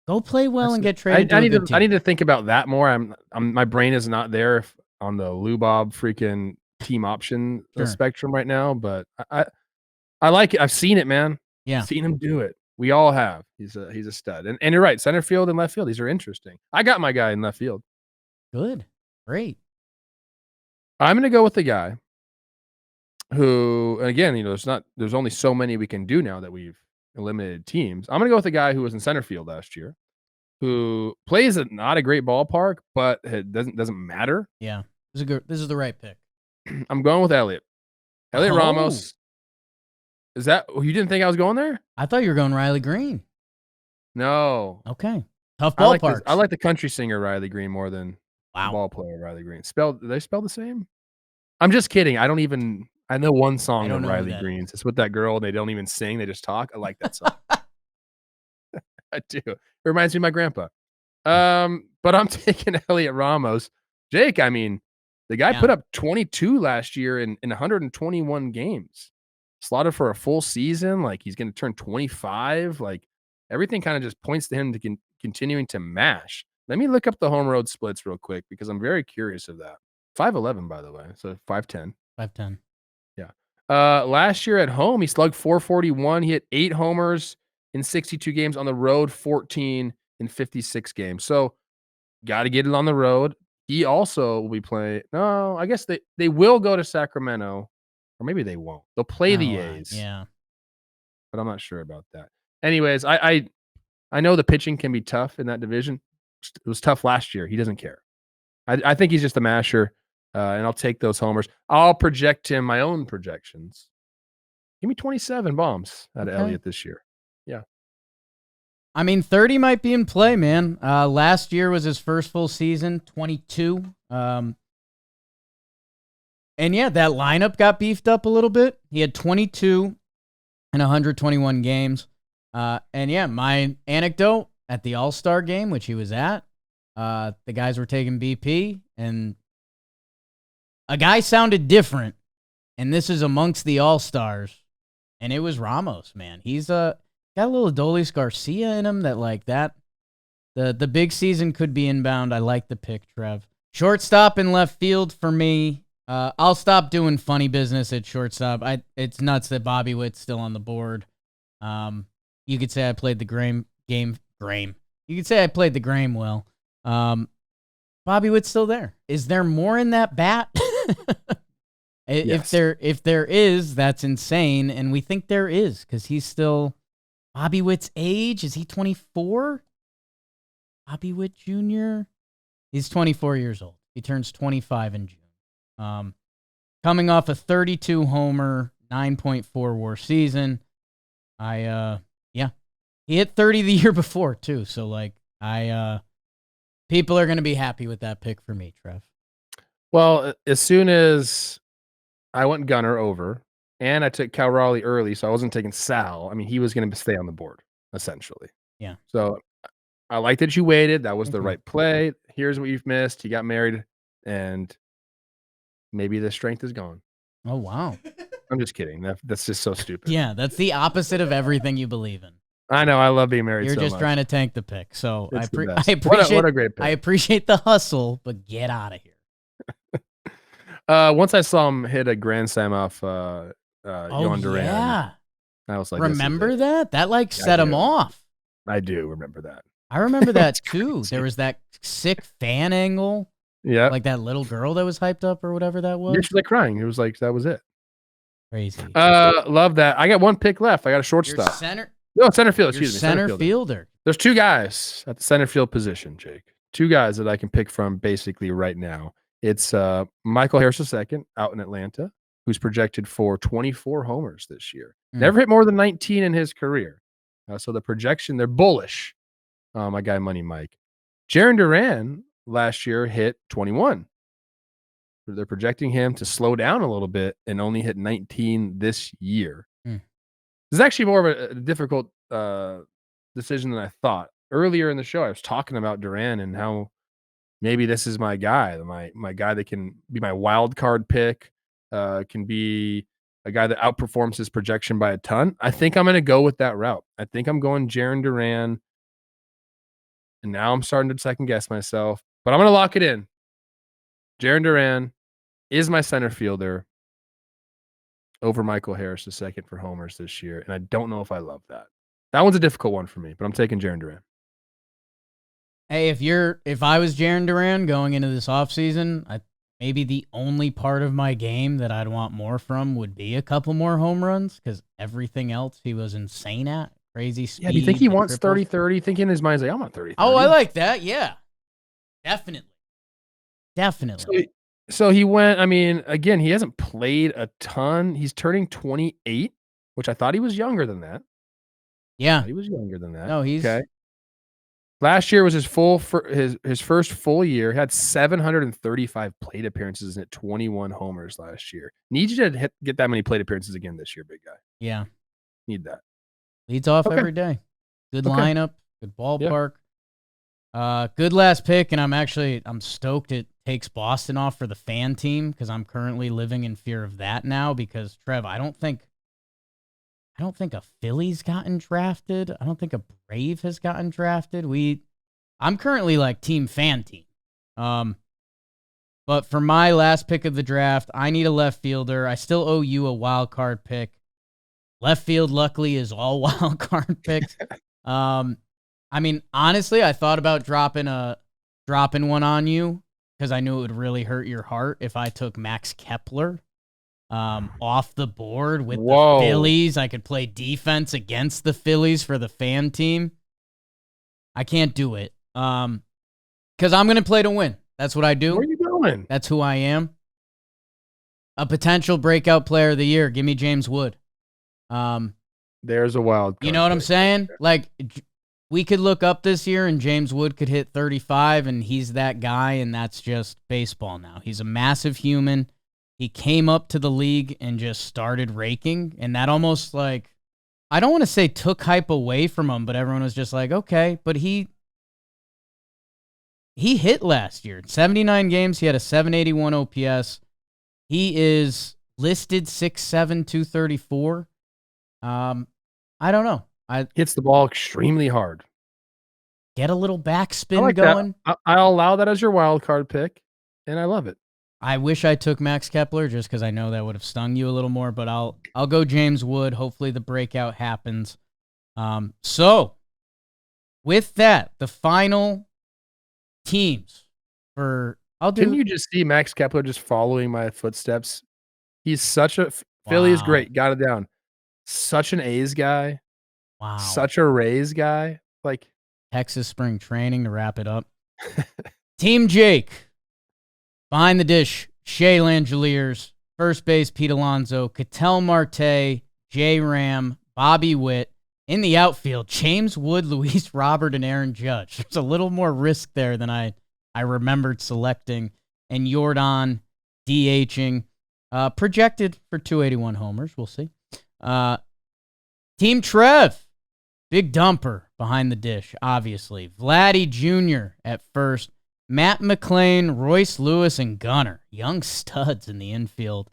Speaker 1: Go play well and get traded to a good team.
Speaker 2: I need to think about that more. My brain is not there on the Lubob freaking team option spectrum right now, but I like it. I've seen it, man.
Speaker 1: Yeah.
Speaker 2: Seen him do it. We all have. He's a stud. And you're right, center field and left field, these are interesting. I got my guy in left field.
Speaker 1: Good. Great.
Speaker 2: I'm going to go with the guy who, and again, there's only so many we can do now that we've eliminated teams. I'm going to go with the guy who was in center field last year, who plays at not a great ballpark, but it doesn't matter.
Speaker 1: Yeah. This is the right pick.
Speaker 2: I'm going with Elliot. Elliot Ramos. Is that, you didn't think I was going there?
Speaker 1: I thought you were going Riley Green.
Speaker 2: No.
Speaker 1: Okay. Tough ballpark.
Speaker 2: I like the country singer Riley Green more than the
Speaker 1: wow.
Speaker 2: ball player Riley Green. Do they spell the same? I'm just kidding. I know one song of Riley Green's. It's with that girl and they don't even sing, they just talk. I like that song. I do. It reminds me of my grandpa. But I'm taking Elliot Ramos. Jake, I mean, the guy put up 22 last year in 121 games. Slotted for a full season. Like he's going to turn 25. Like everything kind of just points to him to continuing to mash. Let me look up the home road splits real quick because I'm very curious of that. 5'11", by the way. So 5'10".
Speaker 1: 5'10".
Speaker 2: Yeah. Last year at home, he slugged 441. He hit 8 homers in 62 games. On the road, 14 in 56 games. So got to get it on the road. He also will be playing. No, I guess they will go to Sacramento, or maybe they won't. They'll play the A's.
Speaker 1: Yeah.
Speaker 2: But I'm not sure about that. Anyways, I know the pitching can be tough in that division. It was tough last year. He doesn't care. I think he's just a masher, and I'll take those homers. I'll project him my own projections. Give me 27 bombs out of Elliott this year. Yeah.
Speaker 1: I mean, 30 might be in play, man. Last year was his first full season, 22. And yeah, that lineup got beefed up a little bit. He had 22 in 121 games. And yeah, my anecdote at the All-Star game, which he was at, the guys were taking BP, and a guy sounded different, and this is amongst the All-Stars, and it was Ramos, man. He's got a little Adolis Garcia in him that the big season could be inbound. I like the pick, Trev. Shortstop and left field for me. I'll stop doing funny business at shortstop. It's nuts that Bobby Witt's still on the board. You could say I played the Graham. You could say I played the Graham well. Bobby Witt's still there. Is there more in that bat?
Speaker 2: Yes.
Speaker 1: If there is, that's insane, and we think there is because he's still Bobby Witt's age. Is he 24? Bobby Witt Jr. He's 24 years old. He turns 25 in June. Coming off a 32 homer, 9.4 WAR season. He hit 30 the year before too. So people are going to be happy with that pick for me, Trev.
Speaker 2: Well, as soon as I went Gunner over, and I took Cal Raleigh early, so I wasn't taking Sal. I mean, he was going to stay on the board, essentially.
Speaker 1: Yeah.
Speaker 2: So I like that you waited. That was the right play. Here's what you've missed. He got married, and maybe the strength is gone.
Speaker 1: Oh, wow.
Speaker 2: I'm just kidding. That's just so stupid.
Speaker 1: Yeah, that's the opposite of everything you believe in.
Speaker 2: I know. I love being married.
Speaker 1: You're
Speaker 2: so
Speaker 1: just
Speaker 2: much.
Speaker 1: trying to tank the pick. So I appreciate
Speaker 2: what a great pick.
Speaker 1: I appreciate the hustle, but get out of here.
Speaker 2: Once I saw him hit a grand slam off Yohan Duran,
Speaker 1: yeah.
Speaker 2: I was like,
Speaker 1: remember that? That set him off.
Speaker 2: I do remember that.
Speaker 1: I remember that too. There was that sick fan angle.
Speaker 2: Yeah.
Speaker 1: Like that little girl that was hyped up or whatever that was.
Speaker 2: Yeah, she's like crying. It was like, that was it.
Speaker 1: Crazy.
Speaker 2: Love that. I got one pick left. I got a shortstop. Center field. Excuse me.
Speaker 1: Center fielder.
Speaker 2: There's 2 guys at the center field position, Jake. 2 guys that I can pick from basically right now. It's Michael Harris II out in Atlanta, who's projected for 24 homers this year. Never hit more than 19 in his career. So the projection, they're bullish. My guy Money Mike. Jarren Duran last year hit 21. They're projecting him to slow down a little bit and only hit 19 this year. This is actually more of a difficult decision than I thought. Earlier in the show, I was talking about Duran and how maybe this is my guy, my guy that can be my wild card pick, can be a guy that outperforms his projection by a ton. I think I'm going to go with that route. I think I'm going Jarren Duran. And now I'm starting to second guess myself, but I'm going to lock it in. Jarren Duran is my center fielder over Michael Harris II for homers this year. And I don't know if I love that. That one's a difficult one for me, but I'm taking Jarren Duran.
Speaker 1: Hey, if I was Jarren Duran going into this offseason, maybe the only part of my game that I'd want more from would be a couple more home runs, because everything else he was insane at. Crazy speed.
Speaker 2: Yeah, do you think he wants 30-30? Thinking in his mind, he's like, I want 30-30.
Speaker 1: Oh, I like that. Yeah. Definitely.
Speaker 2: So he went, I mean, again, he hasn't played a ton. He's turning 28, which I thought he was younger than that.
Speaker 1: Yeah.
Speaker 2: He was younger than that.
Speaker 1: No, he's
Speaker 2: okay. Last year was his first full year. He had 735 plate appearances and hit 21 homers last year. Need you to get that many plate appearances again this year, big guy.
Speaker 1: Yeah.
Speaker 2: Need that.
Speaker 1: Leads off every day. Good lineup, good ballpark. Yeah. Good last pick, and I'm stoked it takes Boston off for the fan team, because I'm currently living in fear of that now, because Trev, I don't think a Philly's gotten drafted. I don't think a Brave has gotten drafted. I'm currently like team fan team. But for my last pick of the draft, I need a left fielder. I still owe you a wild card pick. Left field, luckily, is all wild card picks. I mean, honestly, I thought about dropping one on you, because I knew it would really hurt your heart if I took Max Kepler off the board with the Phillies. I could play defense against the Phillies for the fan team. I can't do it, because I'm going to play to win. That's what I do.
Speaker 2: Where are you going?
Speaker 1: That's who I am. A potential breakout player of the year. Give me James Wood.
Speaker 2: There's a wild card.
Speaker 1: You know what I'm saying? Like, we could look up this year and James Wood could hit 35, and he's that guy, and that's just baseball now. He's a massive human. He came up to the league and just started raking, and that almost, like, I don't want to say took hype away from him, but everyone was just like, okay, but he hit last year. 79 games, he had a 781 OPS. He is listed 6'7", 234. I don't know.
Speaker 2: Hits the ball extremely hard.
Speaker 1: Get a little backspin going.
Speaker 2: I'll allow that as your wild card pick, and I love it.
Speaker 1: I wish I took Max Kepler, just because I know that would have stung you a little more, but I'll go James Wood. Hopefully the breakout happens. So with that, the final teams
Speaker 2: Didn't you just see Max Kepler just following my footsteps? He's such a Philly is great. Got it down. Such an A's guy.
Speaker 1: Wow.
Speaker 2: Such a Rays guy. Like
Speaker 1: Texas spring training to wrap it up. Team Jake. Behind the dish, Shea Langeliers. First base, Pete Alonso. Ketel Marte, J. Ram, Bobby Witt. In the outfield, James Wood, Luis Robert, and Aaron Judge. There's a little more risk there than I remembered selecting. And Yordan DHing. Projected for 281 homers. We'll see. Team Trev. Big dumper behind the dish, obviously. Vladdy Jr. at first. Matt McClain, Royce Lewis, and Gunnar. Young studs in the infield.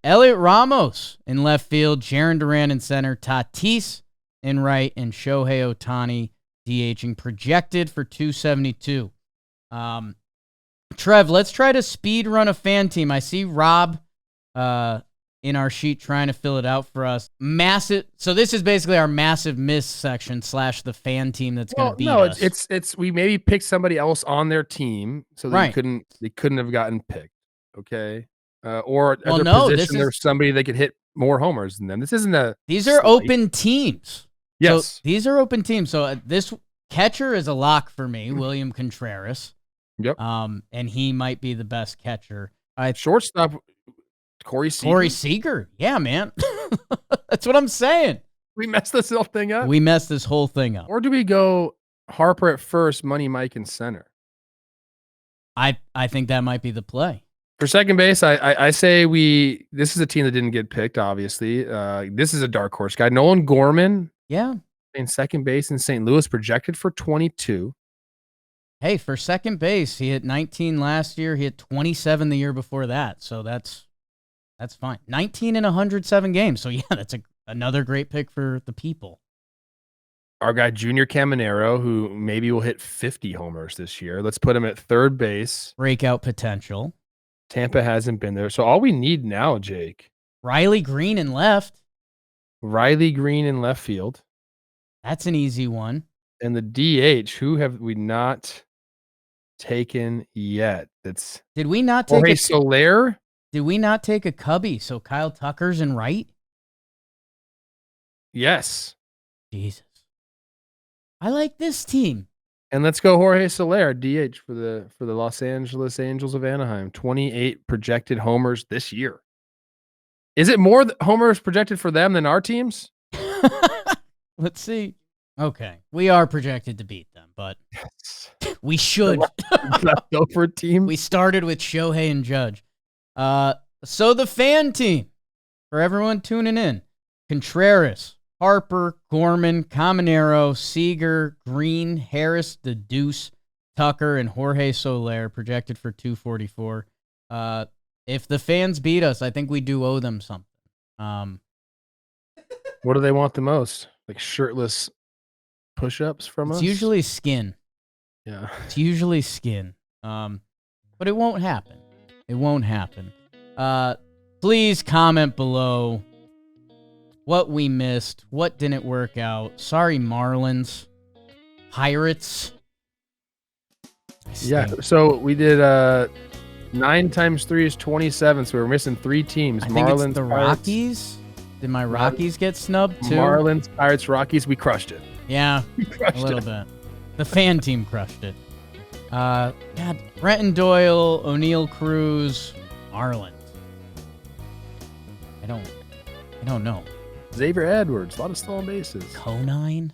Speaker 1: Elliot Ramos in left field. Jarren Duran in center. Tatis in right. And Shohei Ohtani DHing. Projected for 272. Trev, let's try to speed run a fan team. I see Rob in our sheet trying to fill it out for us. Massive. So this is basically our massive miss section / the fan team that's going to beat us.
Speaker 2: It's we maybe picked somebody else on their team so they couldn't have gotten picked. Okay. Or at their position, there's somebody that could hit more homers than them. This isn't
Speaker 1: These are open teams.
Speaker 2: Yes.
Speaker 1: So these are open teams. So this catcher is a lock for me, William Contreras.
Speaker 2: Yep.
Speaker 1: And he might be the best catcher.
Speaker 2: Shortstop, Corey
Speaker 1: Seager. Yeah, man. That's what I'm saying.
Speaker 2: We messed this whole thing up.
Speaker 1: We messed this whole thing up.
Speaker 2: Or do we go Harper at first, Money Mike in center.
Speaker 1: I think that might be the play.
Speaker 2: For second base, I say this is a team that didn't get picked, obviously. This is a dark horse guy. Nolan Gorman
Speaker 1: Yeah.
Speaker 2: in second base in St. Louis, projected for 22.
Speaker 1: Hey, for second base, he hit 19 last year. He hit 27 the year before that. So that's fine. 19 in 107 games. So yeah, that's another great pick for the people.
Speaker 2: Our guy Junior Caminero, who maybe will hit 50 homers this year. Let's put him at third base.
Speaker 1: Breakout potential.
Speaker 2: Tampa hasn't been there. So all we need now, Jake.
Speaker 1: Riley Green in left.
Speaker 2: Riley Green in left field.
Speaker 1: That's an easy one.
Speaker 2: And the DH, who have we not taken yet?
Speaker 1: Did we not take
Speaker 2: Jorge Soler?
Speaker 1: Did we not take a Cubby? So Kyle Tucker's in right?
Speaker 2: Yes.
Speaker 1: Jesus. I like this team.
Speaker 2: And let's go Jorge Soler, DH for the Los Angeles Angels of Anaheim. 28 projected homers this year. Is it more homers projected for them than our teams?
Speaker 1: Let's see. Okay. We are projected to beat them, but we should.
Speaker 2: Leftover team.
Speaker 1: We started with Shohei and Judge. So the fan team, for everyone tuning in, Contreras, Harper, Gorman, Caminero, Seager, Green, Harris, the Deuce, Tucker, and Jorge Soler projected for 244. If the fans beat us, I think we do owe them something.
Speaker 2: What do they want the most? Like shirtless push-ups from us?
Speaker 1: It's usually skin.
Speaker 2: Yeah.
Speaker 1: It's usually skin. But it won't happen. It won't happen. Please comment below what we missed, what didn't work out. Sorry, Marlins. Pirates.
Speaker 2: Yeah, so we did 9 times 3 is 27, so we're missing 3 teams.
Speaker 1: I think
Speaker 2: Marlins,
Speaker 1: it's the
Speaker 2: Pirates.
Speaker 1: Rockies. Did my Rockies get snubbed too?
Speaker 2: Marlins, Pirates, Rockies, we crushed it.
Speaker 1: Yeah,
Speaker 2: We crushed
Speaker 1: a little
Speaker 2: it.
Speaker 1: bit. The fan team crushed it. God, Brenton Doyle, O'Neal Cruz, Marlins. I don't know.
Speaker 2: Xavier Edwards, a lot of stolen bases.
Speaker 1: Conine?